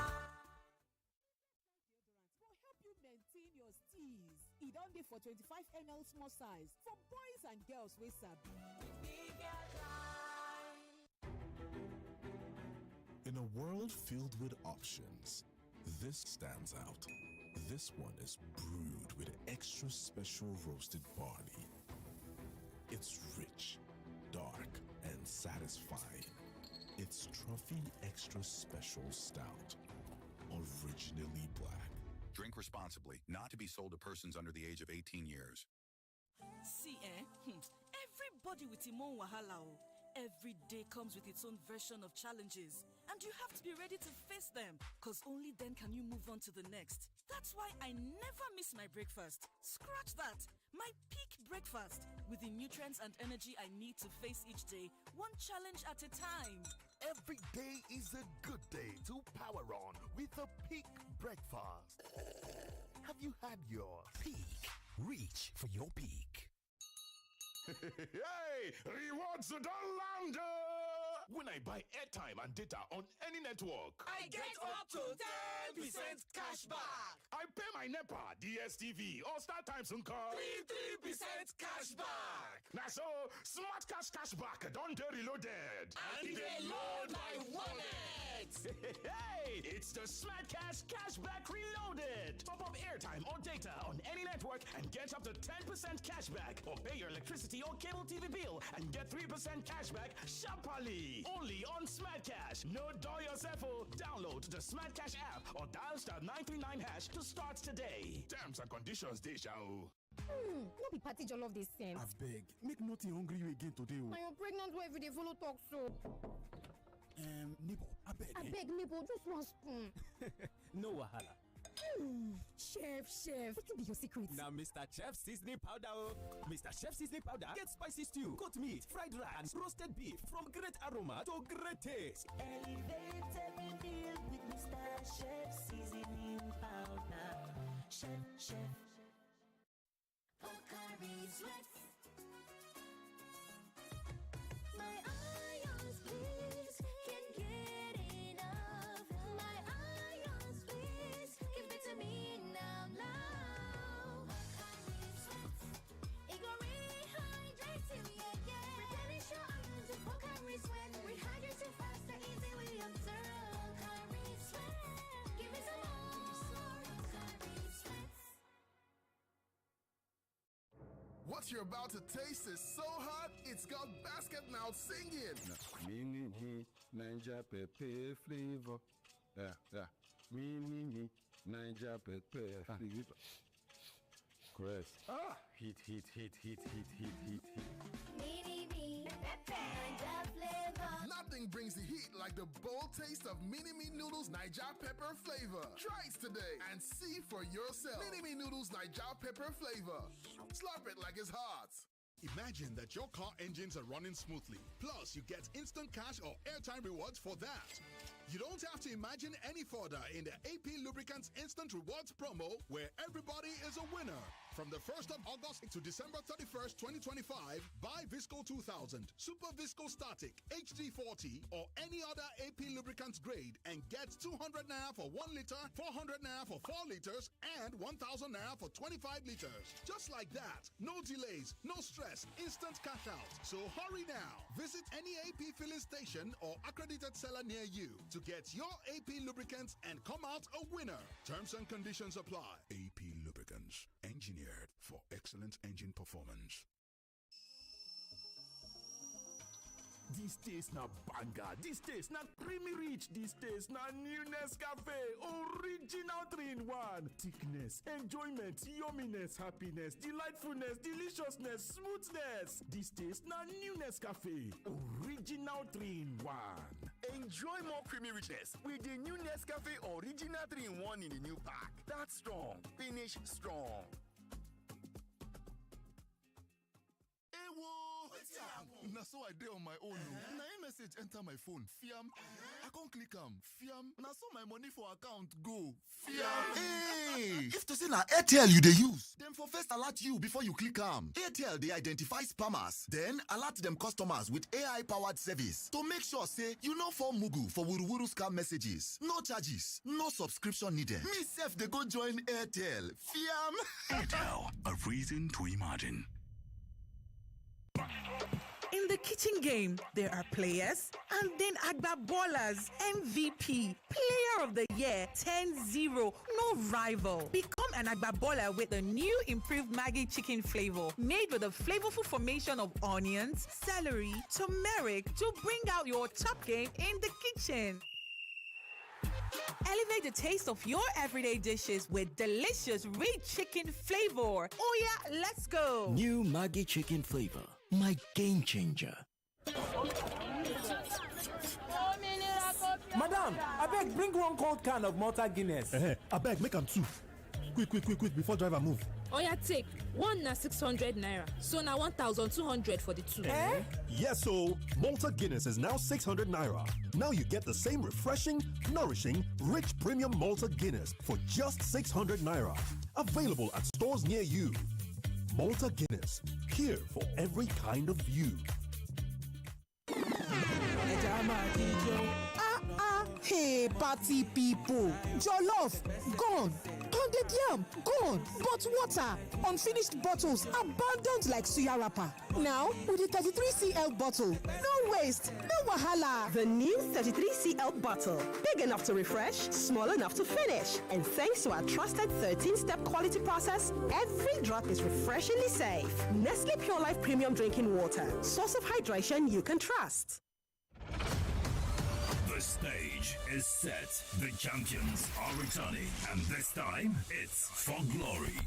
E don dey for 25ml small size for boys and girls wey sabi. In a world filled with options, this stands out. This one is brewed with extra special roasted barley. It's rich, dark, and satisfying. It's Trophy Extra Special Stout. Originally black. Drink responsibly, not to be sold to persons under the age of 18 years. See, everybody with him own wahala. Every day comes with its own version of challenges, and you have to be ready to face them, because only then can you move on to the next. That's why I never miss my breakfast. Scratch that. My peak breakfast, with the nutrients and energy I need to face each day, one challenge at a time. Every day is a good day to power on with a peak breakfast. Have you had your Peak? Reach for your peak. Hey! Rewards to the lander! When I buy airtime and data on any network, I get up to 10% cash back. I pay my NEPA, DSTV, or StarTimes and call 3% cash back. Now so, Smart Cash Cashback don't get reloaded. And they load my wallet. Hey! It's the Smart Cash Cashback Reloaded. Top up airtime or data on any network and get up to 10% cashback, or pay your electricity or cable TV bill and get 3% cashback sharply. Only on Smart Cash. No dull yourself. Download the Smart Cash app or dial *939# to start today. Terms and conditions dey sha o. No be party jollof dey send. Abeg, make nothing hungry you again today o. Na your pregnant wife dey follow talk so. Neighbor, abeg. Abeg, neighbor, just one spoon. No wahala. Chef, wetin be your secret? Now, Mr. Chef Seasoning Powder. Mr. Chef Seasoning Powder gets spicy stew, goat meat, fried rice, and roasted beef from great aroma to great taste. Elevate every meal with Mr. Chef Seasoning Powder. Chef. Pocari Sweat. My ions, please, can't get enough. My ions, please, give it to me now. Pocari Sweat. It go rehydrate you, yeah. Replenish your ions with Pocari Sweat. Rehydrate you faster, easy we observe. Pocari Sweat. Give me some more. Pocari Sweat. What you're about to taste is so hot, it's got basket mouth singing. Mini Ninja Pepe flavor. Yeah. Mini Ninja Pepe flavor. Chris. Heat. Mini Ninja flavor. Nothing brings the heat like the bold taste of Mini-Me Noodles Niger Pepper flavor. Try it today and see for yourself. Mini-Me Noodles Niger Pepper flavor. Slurp it like it's hot. Imagine that your car engines are running smoothly. Plus, you get instant cash or airtime rewards for that. You don't have to imagine any further in the AP Lubricants Instant Rewards promo, where everybody is a winner. From the 1st of August to December 31st, 2025, buy Visco 2000, Super Visco Static, HD40, or any other AP Lubricants grade and get 200 naira for 1 liter, 400 naira for 4 liters, and 1,000 naira for 25 liters. Just like that. No delays, no stress, instant cash out. So hurry now. Visit any AP filling station or accredited seller near you to get your AP lubricants and come out a winner. Terms and conditions apply. AP Lubricants, engineered for excellent engine performance. This taste na banger, this taste na creamy rich, this taste na new Nescafe, original 3-in-1. Thickness, enjoyment, yumminess, happiness, delightfulness, deliciousness, smoothness. This taste na new Nescafe, original 3-in-1. Enjoy more creamy richness with the new Nescafe Original 3-in-1 in the new pack. That's strong, finish strong. Na so I did on my own. Na a message enter my phone. Fiam. I can't click am. Fiam. Na so my money for account go. Fiam. Hey! If to say na Airtel you dey use, then for first alert you before you click am. Airtel dey identify spammers, then alert them customers with AI-powered service to make sure say you no fall mugu for wuruwuru scam messages. No charges, no subscription needed. Me sef dey go join Airtel. Fiam. Airtel, a reason to imagine. In the kitchen game, there are players and then Agba Ballers, MVP, Player of the Year, 10-0, no rival. Become an Agba Baller with the new improved Maggi chicken flavor, made with a flavorful formation of onions, celery, turmeric to bring out your top game in the kitchen. Elevate the taste of your everyday dishes with delicious rich chicken flavor. Oh yeah, let's go. New Maggi chicken flavor, my game changer. Madam, I beg, bring one cold can of Malta Guinness. I beg, make am two. Quick, before driver move. Oya take one na 600 naira, so na 1,200 for the two. Yes, so Malta Guinness is now 600 naira. Now you get the same refreshing, nourishing, rich premium Malta Guinness for just 600 naira. Available at stores near you. Malta Guinness, here for every kind of you. Hey, party people. Jollof, gone. Pounded yam, gone. But water, unfinished bottles, abandoned like suya wrapper. Now, with the 33cl bottle, no waste, no wahala. The new 33cl bottle. Big enough to refresh, small enough to finish. And thanks to our trusted 13-step quality process, every drop is refreshingly safe. Nestle Pure Life Premium Drinking Water. Source of hydration you can trust. The stage is set. The champions are returning, and this time it's for glory.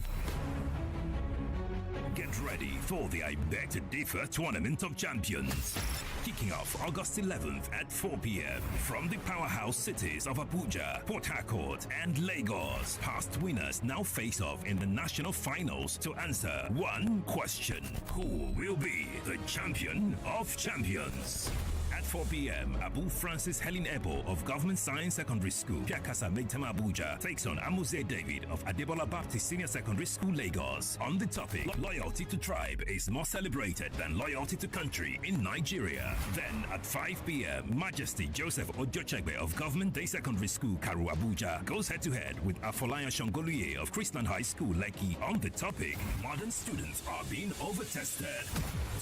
Get ready for the I Beg to Differ Tournament of Champions. Kicking off August 11th at 4 p.m. from the powerhouse cities of Abuja, Port Harcourt, and Lagos. Past winners now face off in the national finals to answer one question: who will be the champion of champions? At 4 p.m., Abu Francis Helen Ebo of Government Science Secondary School, Piakasa Maitama Abuja, takes on Amuze David of Adebola Baptist Senior Secondary School, Lagos. On the topic, loyalty to tribe is more celebrated than loyalty to country in Nigeria. Then at 5 p.m., Majesty Joseph Ojochegbe of Government Day Secondary School, Karu Abuja, goes head-to-head with Afolayan Shongoluye of Christian High School, Lekki. On the topic, modern students are being overtested.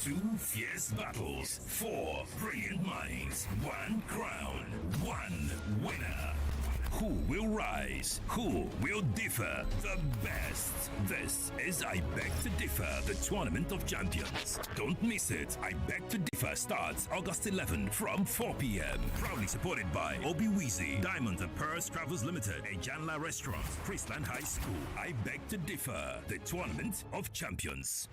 2 fierce battles, 4 brilliant minds, 1 crown, 1 winner. Who will rise? Who will differ the best? This is I Beg to Differ, the Tournament of Champions. Don't miss it. I Beg to Differ starts August 11th from 4 p.m. Proudly supported by Obi Weezy, Diamonds and Pearls Travels Limited, a Janla Restaurant, Christland High School. I Beg to Differ, the Tournament of Champions.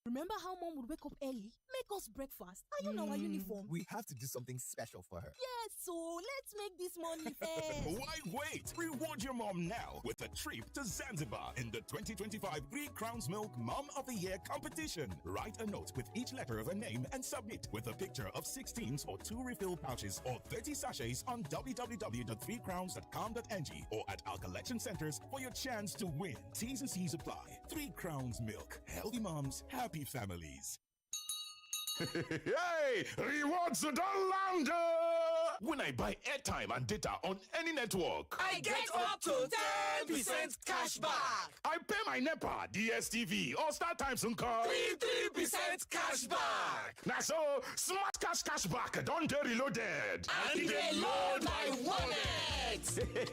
Remember how mom would wake up early, make us breakfast, iron our uniform? We have to do something special for her. Yes, so let's make this money fair. Why wait? Reward your mom now with a trip to Zanzibar in the 2025 3 Crowns Milk Mom of the Year competition. Write a note with each letter of a name and submit with a picture of 16s or 2 refill pouches or 30 sachets on www.3crowns.com.ng or at our collection centers for your chance to win. T's and C's apply. 3 Crowns Milk. Healthy moms, happy families. Hey, rewards don't land. When I buy airtime and data on any network, I get up to 10% cash back. I pay my NEPA, DSTV, or StarTimes and call 3% cash back. Now so, smart cash back, don't get reloaded. And they load my wallet.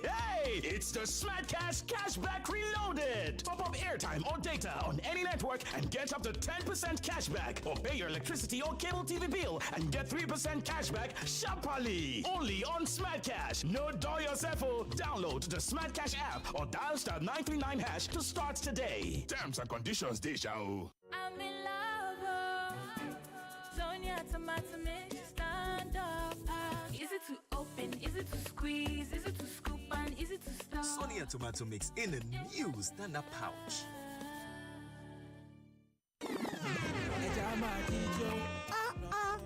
Hey, it's the Smart Cash Cashback Reloaded. Top up airtime or data on any network and get up to 10% cashback, or pay your electricity or cable TV bill and get 3% cashback sharply. Only on Smart Cash. No dull yourself. Download the Smart Cash app or dial *939# to start today. Terms and conditions, Deja. I'm in love. Sonia tomato mix, stand up. Is it to open? Is it to squeeze? Is it to scoop? And is it to stir? Sonia tomato mix in a new stand-up pouch.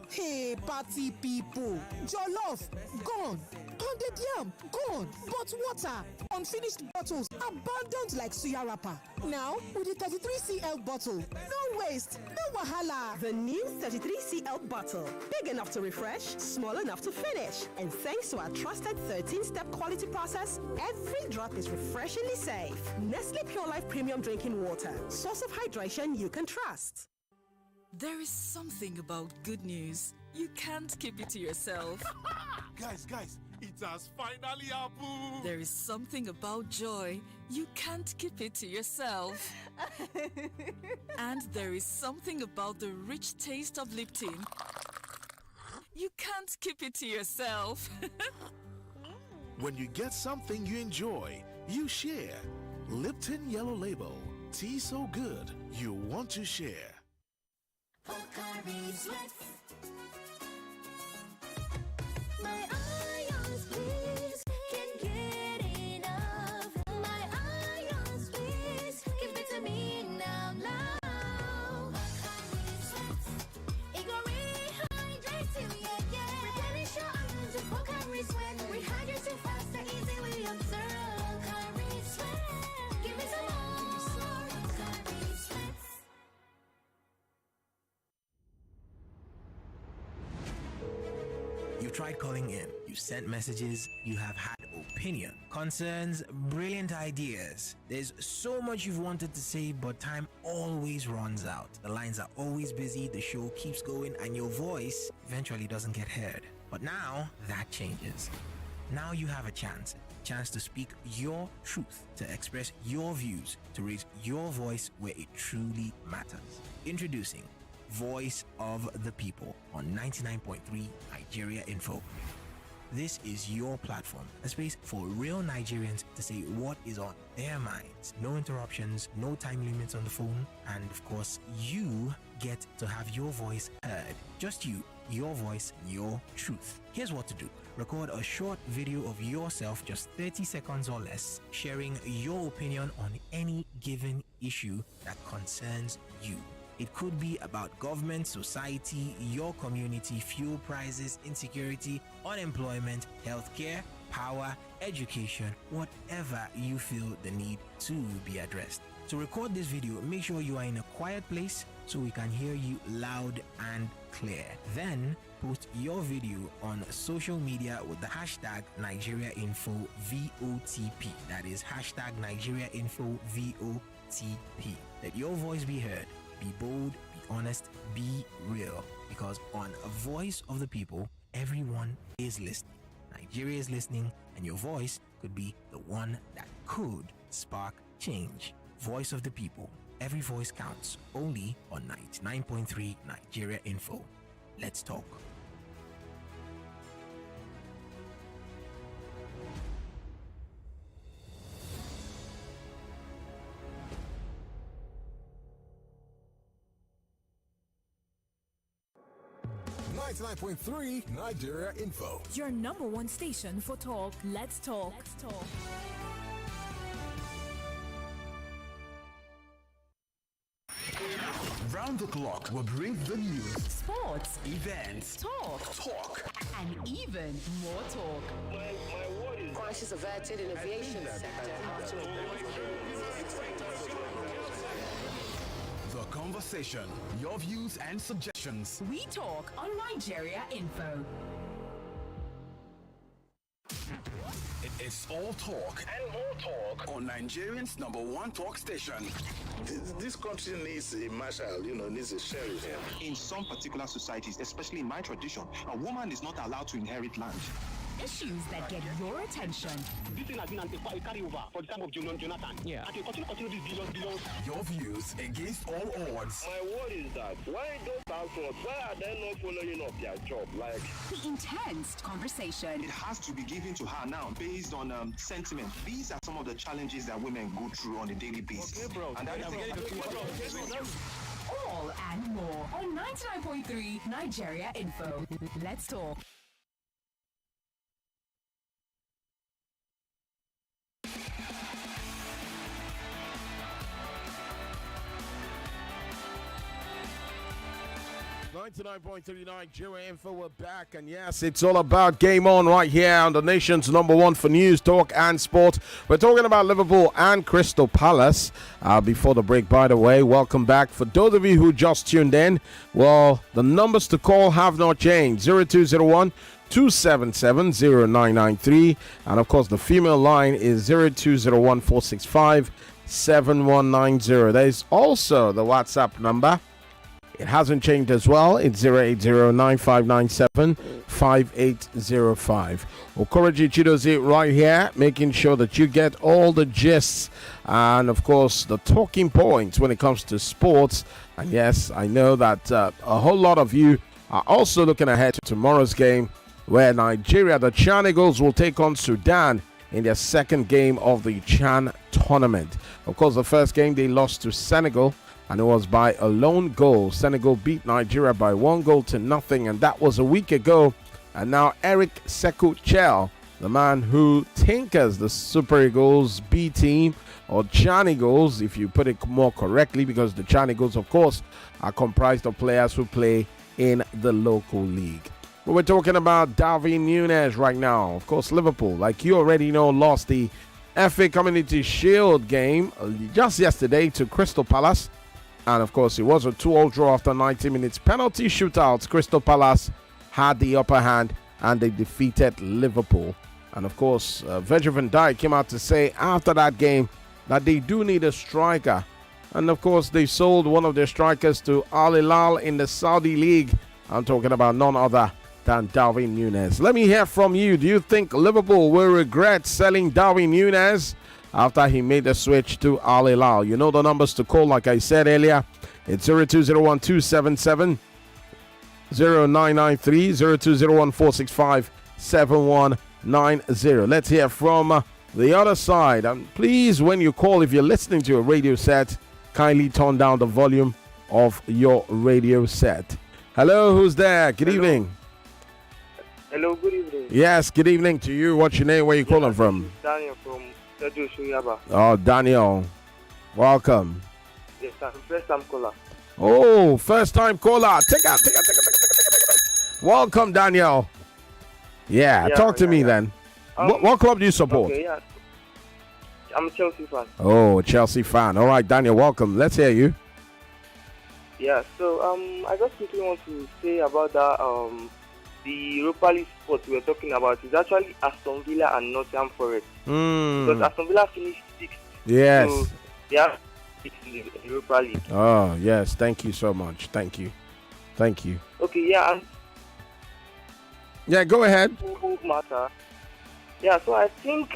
Hey, party people. Jollof, gone. Pounded Pounded yam, gone. But water, unfinished bottles, abandoned like suya wrapper. Now, with the 33cl bottle, no waste, no wahala. The new 33cl bottle. Big enough to refresh, small enough to finish. And thanks to our trusted 13-step quality process, every drop is refreshingly safe. Nestle Pure Life Premium Drinking Water. Source of hydration you can trust. There is something about good news. You can't keep it to yourself. Guys, it has finally happened. There is something about joy. You can't keep it to yourself. And there is something about the rich taste of Lipton. You can't keep it to yourself. When you get something you enjoy, you share. Lipton Yellow Label. Tea so good, you want to share. My ions, please, can't get enough. My ions, please, give it to me now, loud. It gon' rehydrate you, yeah. Replenish your ions with Pocari Sweat. Rehydrate you faster, easily observe. Pocari Sweat, give me some more. Pocari Sweat. You tried calling in, you sent messages, you have had opinion, concerns, brilliant ideas. There's so much you've wanted to say, but time always runs out. The lines are always busy, the show keeps going, and your voice eventually doesn't get heard. But now, that changes. Now you have a chance to speak your truth, to express your views, to raise your voice where it truly matters. Introducing Voice of the People on 99.3 Nigeria Info. This is your platform, a space for real Nigerians to say what is on their minds. No interruptions, no time limits on the phone, and of course, you get to have your voice heard. Just you, your voice, your truth. Here's what to do. Record a short video of yourself, just 30 seconds or less, sharing your opinion on any given issue that concerns you. It could be about government, society, your community, fuel prices, insecurity, unemployment, healthcare, power, education, whatever you feel the need to be addressed. To record this video, make sure you are in a quiet place so we can hear you loud and clear. Then post your video on social media with the hashtag NigeriaInfoVOTP. That is hashtag NigeriaInfoVOTP. Let your voice be heard. Be bold, be honest, be real. Because on A Voice of the People, everyone is listening. Nigeria is listening, and your voice could be the one that could spark change. Voice of the People. Every voice counts. Only on 99.3 Nigeria Info. Let's talk. .3 Nigeria Info. Your number one station for talk. Let's talk. Let's talk. Round the clock, we bring the news, Sports, events, talk, and even more talk. Crisis averted in aviation sector. the conversation, your views and suggestions. We talk on Nigeria Info. It's all talk and more talk on Nigerian's #1 talk station. This country needs a marshal, needs a sheriff. In some particular societies, especially in my tradition, a woman is not allowed to inherit land. Issues that get your attention. This thing has been a carryover for the time of Jonathan. Yeah. And they continue this billions. Your views against all odds. My word is that why those households, why are they not following up their job? The intense conversation. It has to be given to her now based on sentiment. These are some of the challenges that women go through on a daily basis. Okay, bro. And that is all and more on 99.3 Nigeria Info. Let's talk. 99.3 Nigeria Info, we're back, and yes, it's all about Game On right here on the nation's number one for news, talk, and sport. We're talking about Liverpool and Crystal Palace. Before the break, by the way, welcome back. For those of you who just tuned in, well, the numbers to call have not changed. 0201 277 0993, and of course, the female line is 0201 465 7190. There's also the WhatsApp number. It hasn't changed as well. It's 080-9597-5805. Okoroji Chidozie right here, making sure that you get all the gists and, of course, the talking points when it comes to sports. And yes, I know that a whole lot of you are also looking ahead to tomorrow's game, where Nigeria, the Chan Eagles, will take on Sudan in their second game of the Chan tournament. Of course, the first game they lost to Senegal, and it was by a lone goal. Senegal beat Nigeria by 1-0, and that was a week ago. And now Eric Sekou Chel, the man who tinkers the Super Eagles B team, or Chan Eagles, if you put it more correctly, because the Chan Eagles, of course, are comprised of players who play in the local league. But we're talking about Darwin Núñez right now. Of course, Liverpool, like you already know, lost the FA Community Shield game just yesterday to Crystal Palace. And, of course, it was a 2-2 draw after 90 minutes. Penalty shootouts. Crystal Palace had the upper hand, and they defeated Liverpool. And, of course, Virgil van Dijk came out to say after that game that they do need a striker. And, of course, they sold one of their strikers to Al Hilal in the Saudi League. I'm talking about none other than Darwin Núñez. Let me hear from you. Do you think Liverpool will regret selling Darwin Núñez after he made the switch to Al Hilal? You know the numbers to call, like I said earlier. It's 0201 277 0993, 0201 465 7190. Let's hear from the other side. And please, when you call, if you're listening to a radio set, kindly turn down the volume of your radio set. Hello, who's there? Good evening. Hello, good evening. Yes, good evening to you. What's your name? Where you calling from? Daniel from Tejo Shuyaba. Oh, Daniel. Welcome. Yes, I'm first time caller. Oh, first time caller. Take out. Welcome, Daniel. Yeah, talk to me then. What club do you support? Okay, yeah. I'm a Chelsea fan. Oh, Chelsea fan. All right, Daniel, welcome. Let's hear you. Yeah, so I just quickly want to say about that the Europa League spot we were talking about is actually Aston Villa and Nottingham Forest. Because Aston Villa finished 6th. Yes. So they have in the Europa League. Oh, yes. Thank you so much. Thank you. Okay, yeah. And yeah, go ahead. Matter. Yeah, so I think...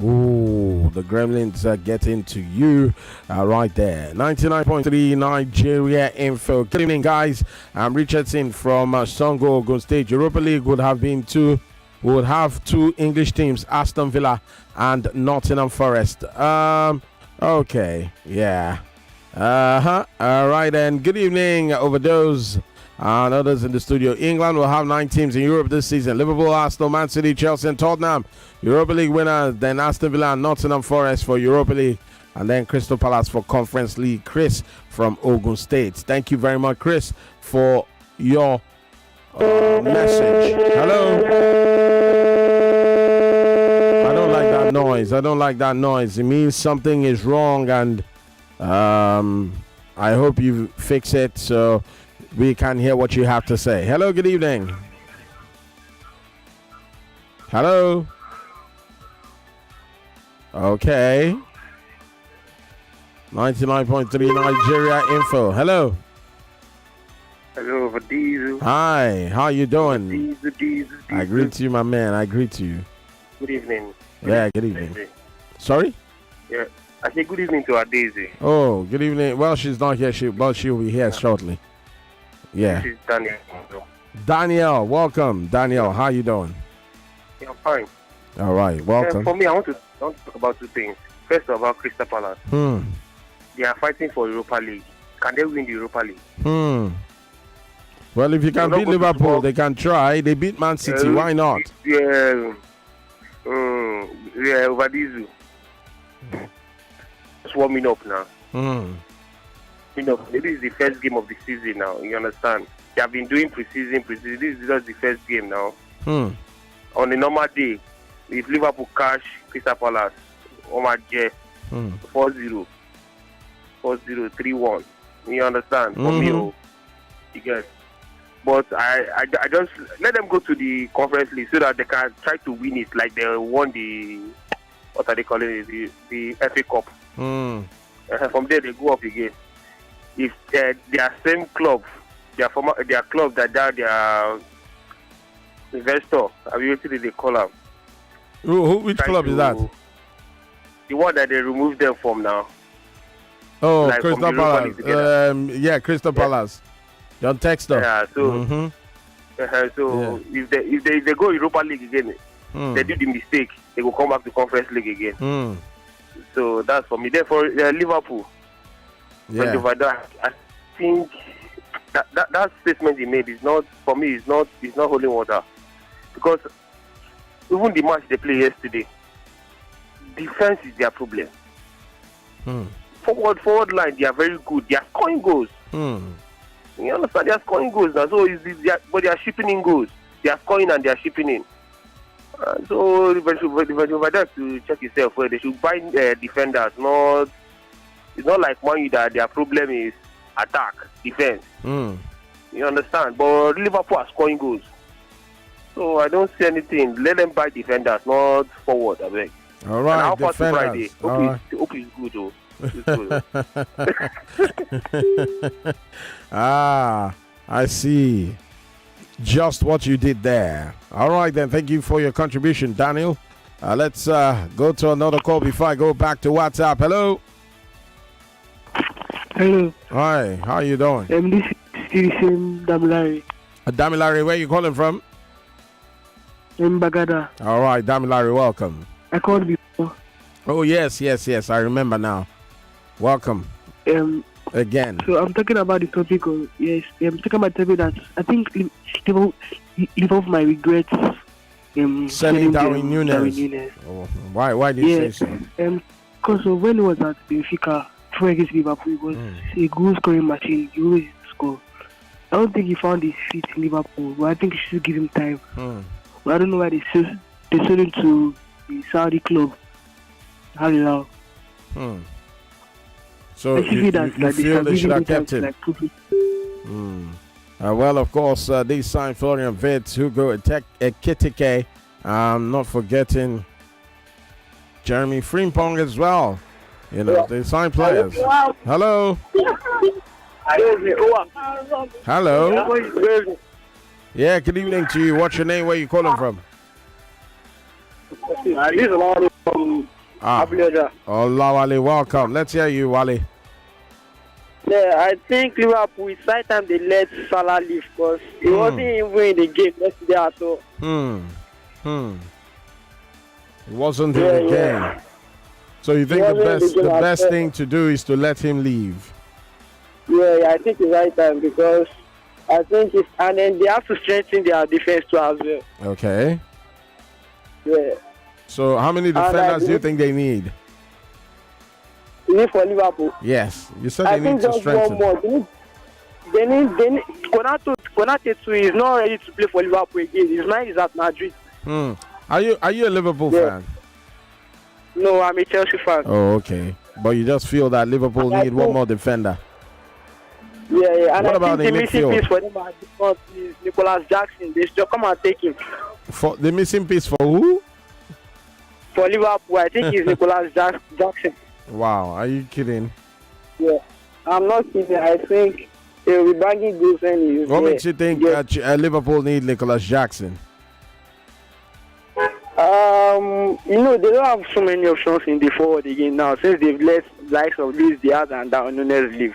Ooh, the Gremlins are getting to you right there. 99.3 Nigeria Info. Good evening, guys. I'm Richardson from Songo, Ogun State. Europa League would have two English teams, Aston Villa and Nottingham Forest. Okay, yeah. All right, and good evening, Overdose and others in the studio. England will have 9 teams in Europe this season. Liverpool, Arsenal, Man City, Chelsea, and Tottenham. Europa League winners, then Aston Villa and Nottingham Forest for Europa League, and then Crystal Palace for Conference League. Chris from Ogun State. Thank you very much, Chris, for your message. Hello? I don't like that noise. It means something is wrong, and I hope you fix it so we can hear what you have to say. Hello, good evening. Hello? Okay. 99.3 Nigeria Info. Hello. Hello, Vadizu. Hi, how you doing? Vadizu. I greet you, my man. I greet you. Good evening. Yeah, good evening. Sorry? Yeah, I say good evening to our Daisy. Oh, good evening. Well, she's not here, but she'll be here shortly. Yeah. This is Daniel. Daniel, welcome. Daniel, how you doing? Yeah, I'm fine. All right, welcome. For me, I want to talk about 2 things. First, about Crystal Palace. They are fighting for Europa League. Can they win the Europa League? Well, if you can beat Liverpool, they can try. They beat Man City. Why not? Yeah, Vadizu. Just warming up now. Maybe it's the first game of the season now. You understand? They have been doing preseason. This is just the first game now. On a normal day, if Liverpool cash Crystal Palace, Omar J 4-0, 3-1. You understand? For me, you get. But I just let them go to the conference league so that they can try to win it like they won the, what are they calling it, the FA Cup. From there they go up again. If their same club, their club that their investor, I mean, what did they call them? Which club is that? The one that they removed them from now. Oh, like Crystal Palace. Yeah, Crystal Palace. Don't text them. Yeah, so if they go Europa League again, they do the mistake, they will come back to Conference League again. So that's for me. Therefore, Liverpool. Yeah. And over that, I think that statement he made is not, for me, is not holding water, because even the match they played yesterday, defense is their problem. Forward line, they are very good. They are scoring goals. You understand? They are scoring goals now. So but they are shipping in goals. They are scoring and they are shipping in. So they should to check itself where they should buy defenders. It's not like Man U that their problem is attack, defense. You understand? But Liverpool are scoring goals. So I don't see anything. Let them buy defenders, not forward, I beg. All right, and how far to defenders. Friday? Hope is good, though. I see. Just what you did there. All right, then. Thank you for your contribution, Daniel. Let's go to another call before I go back to WhatsApp. Hello. Hello. Hi. How are you doing? This is Citizen Damilari. Damilari, where are you calling from? In Bagada. All right, Damilari, welcome. I called before. Oh, yes. I remember now. Welcome. Again. So I'm talking about the topic of, yes, I'm talking about the topic that I think Liverpool might regret selling Darwin Núñez. Oh, why did you say so? Because when he was at Benfica, before against Liverpool, he was a goal scoring machine. He always score. I don't think he found his feet in Liverpool, but I think he should give him time. But I don't know why they sold him to the Saudi club. Al Hilal. So you feel they should have kept him? Well, of course, they signed Florian Wirtz, Hugo Ekitike. Not forgetting Jeremy Frimpong as well. You know, they signed players. Hello. Hello. Yeah, good evening to you. What's your name? Where are you calling from? Wale, welcome. Let's hear you, Wale. Yeah, I think Liverpool, it's right time they let Salah leave because he wasn't even in the game yesterday at all. He wasn't in the game. So you think the best thing to do is to let him leave? Yeah, I think it's right time because I think and then they have to strengthen their defense too as well. Okay. Yeah. So how many defenders do you think they need? You need for Liverpool? Yes. You said they need to strengthen. One more. They need Konate too is not ready to play for Liverpool again. His mind is at Madrid. Are you a Liverpool fan? No, I'm a Chelsea fan. Oh, okay. But you just feel that Liverpool need one more defender. Yeah. And what I about think the the missing midfield? piece for them at the front is Nicolas Jackson. They should come and take him. For the missing piece for who? For Liverpool, I think it's Nicolas Jackson. Wow, are you kidding? Yeah, I'm not kidding. I think they'll be banging goals and what makes you think Liverpool need Nicolas Jackson? They don't have so many options in the forward again now since they've let likes of Luis Diaz and Darwin Núñez leave.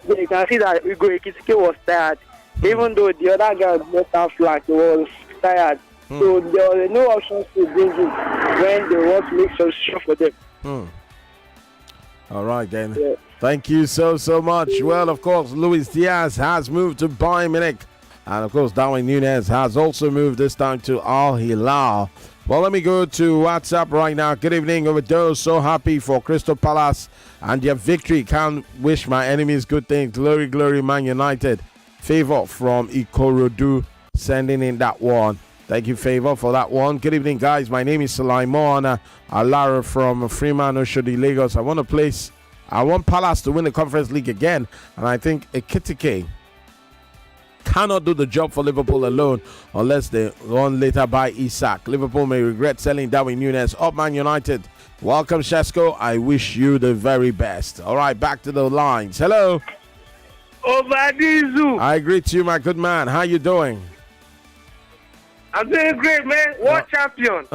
You can see that Hugo Ekitike was tired, even though the other guy left half flank was tired. So there was no options to bring him when they want to make substitution for them. All right, then. Thank you so much. Well, of course, Luis Diaz has moved to Bayern Munich. And of course, Darwin Núñez has also moved this time to Al Hilal. Well, let me go to WhatsApp right now. Good evening, Overdose. So happy for Crystal Palace and their victory. Can't wish my enemies good things. Glory, glory, Man United. Favor from Ikorodu sending in that one. Thank you, Favor, for that one. Good evening, guys. My name is Sulaimon Alara from Freeman, Oshodi, Lagos. I want Palace to win the Conference League again. And I think Ekitike cannot do the job for Liverpool alone unless they run later by Isak. Liverpool may regret selling Darwin Núñez. Up, Man United. Welcome, Shesko. I wish you the very best. All right, back to the lines. Hello. Ovadizu. I agree to you, my good man. How you doing? I'm doing great, man. World champion.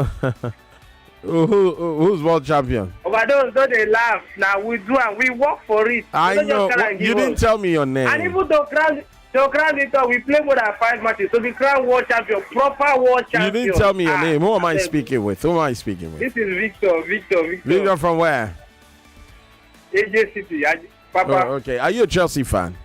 Who's world champion? Overdose, don't they laugh. Now we do and we work for it. I know. You didn't tell me your name. And even though crown it up, we play more than 5 matches. So we crown world champion, proper world champion. You didn't tell me your name. Who am I speaking with? This is Victor. Victor from where? AJ City. Papa. Oh, okay. Are you a Chelsea fan?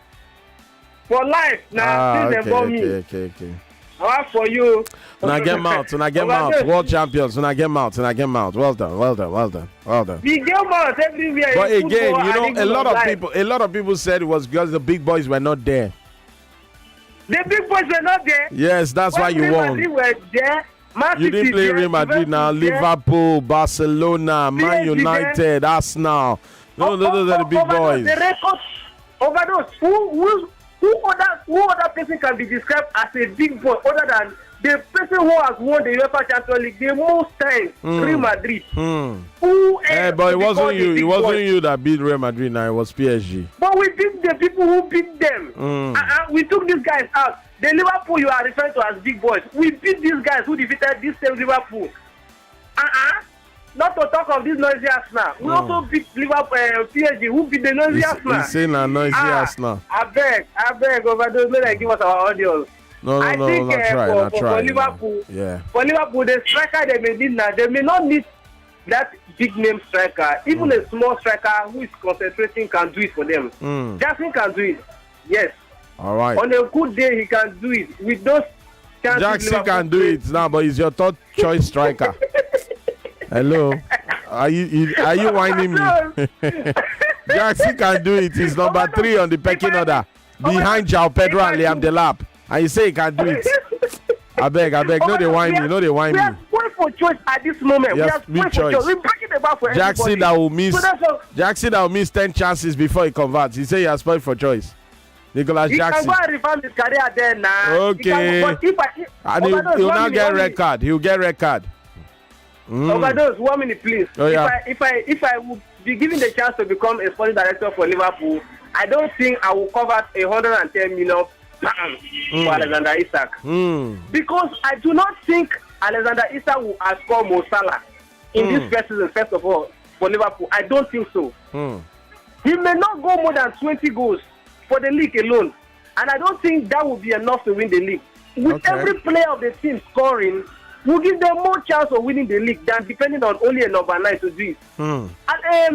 For life. Now, okay. How for you? When I get out. World champions. When I get out. Well done. We get out everywhere. But again, a lot of people said it was because the big boys were not there. The big boys were not there. Yes, that's why you won. Madrid were there. You didn't play Real Madrid now. Liverpool, Barcelona, Man United, Arsenal. Those are the big boys. The record Overdose. Who other person can be described as a big boy other than the person who has won the UEFA Champions League the most times? Real Madrid. But it wasn't you. It wasn't you that beat Real Madrid. Now it was PSG. But we beat the people who beat them. We took these guys out. The Liverpool you are referring to as big boys. We beat these guys who defeated this same Liverpool. Not to talk of this noisy Arsenal. We also beat Liverpool, PSG, who beat the noisy Arsenal. He's saying a noisy Arsenal. I beg, Overdose, let give us our audios. I think for Liverpool, for Liverpool, the striker they may need now, they may not need that big name striker. Even a small striker who is concentrating can do it for them. Jackson can do it. Yes. All right. On a good day, he can do it. With those chances, Jackson can do it now, but he's your third choice striker. Hello, are you whining me? Jackson can do it. He's number 3 on the pecking order, behind João Pedro and Liam Delap. And you say he can do it. I beg. No, they whine me. We are going for choice at this moment. Yes, we are going for choice. We're breaking the bar for Jackson everybody. Jackson that will miss 10 chances before he converts. He say he has spoiled for choice. Nicholas Jackson. He can go and reform his career there now. Okay. And he'll now get red card. He'll get red card. Overdose, 1 minute, please. If I would be given the chance to become a sporting director for Liverpool, I don't think I will cover 110 million pounds for Alexander Isak. Because I do not think Alexander Isak will outscore Mo Salah in this first season, first of all, for Liverpool. I don't think so. He may not go more than 20 goals for the league alone. And I don't think that will be enough to win the league. With every player of the team scoring, will give them more chance of winning the league than depending on only a number 9 to do it. And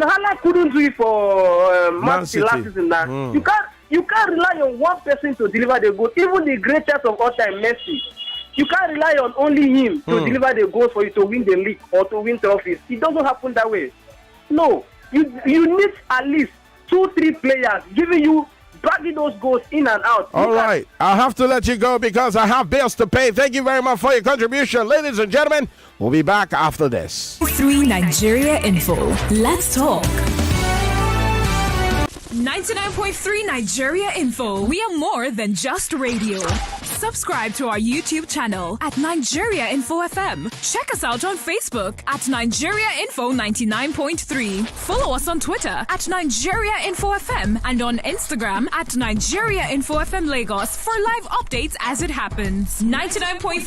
Hala couldn't do it for Man City last season. Now you can't rely on one person to deliver the goal. Even the greatest of all time, Messi, you can't rely on only him to deliver the goals for you to win the league or to win trophies. It doesn't happen that way. No, you need at least 2-3 players giving you bagging those goals in and out. All right. I have to let you go because I have bills to pay. Thank you very much for your contribution. Ladies and gentlemen, we'll be back after this. 3 Nigeria Info. Let's talk. 99.3 Nigeria Info. We are more than just radio. Subscribe to our YouTube channel at Nigeria Info FM. Check us out on Facebook at Nigeria Info 99.3. Follow us on Twitter at Nigeria Info FM and on Instagram at Nigeria Info FM Lagos for live updates as it happens. 99.3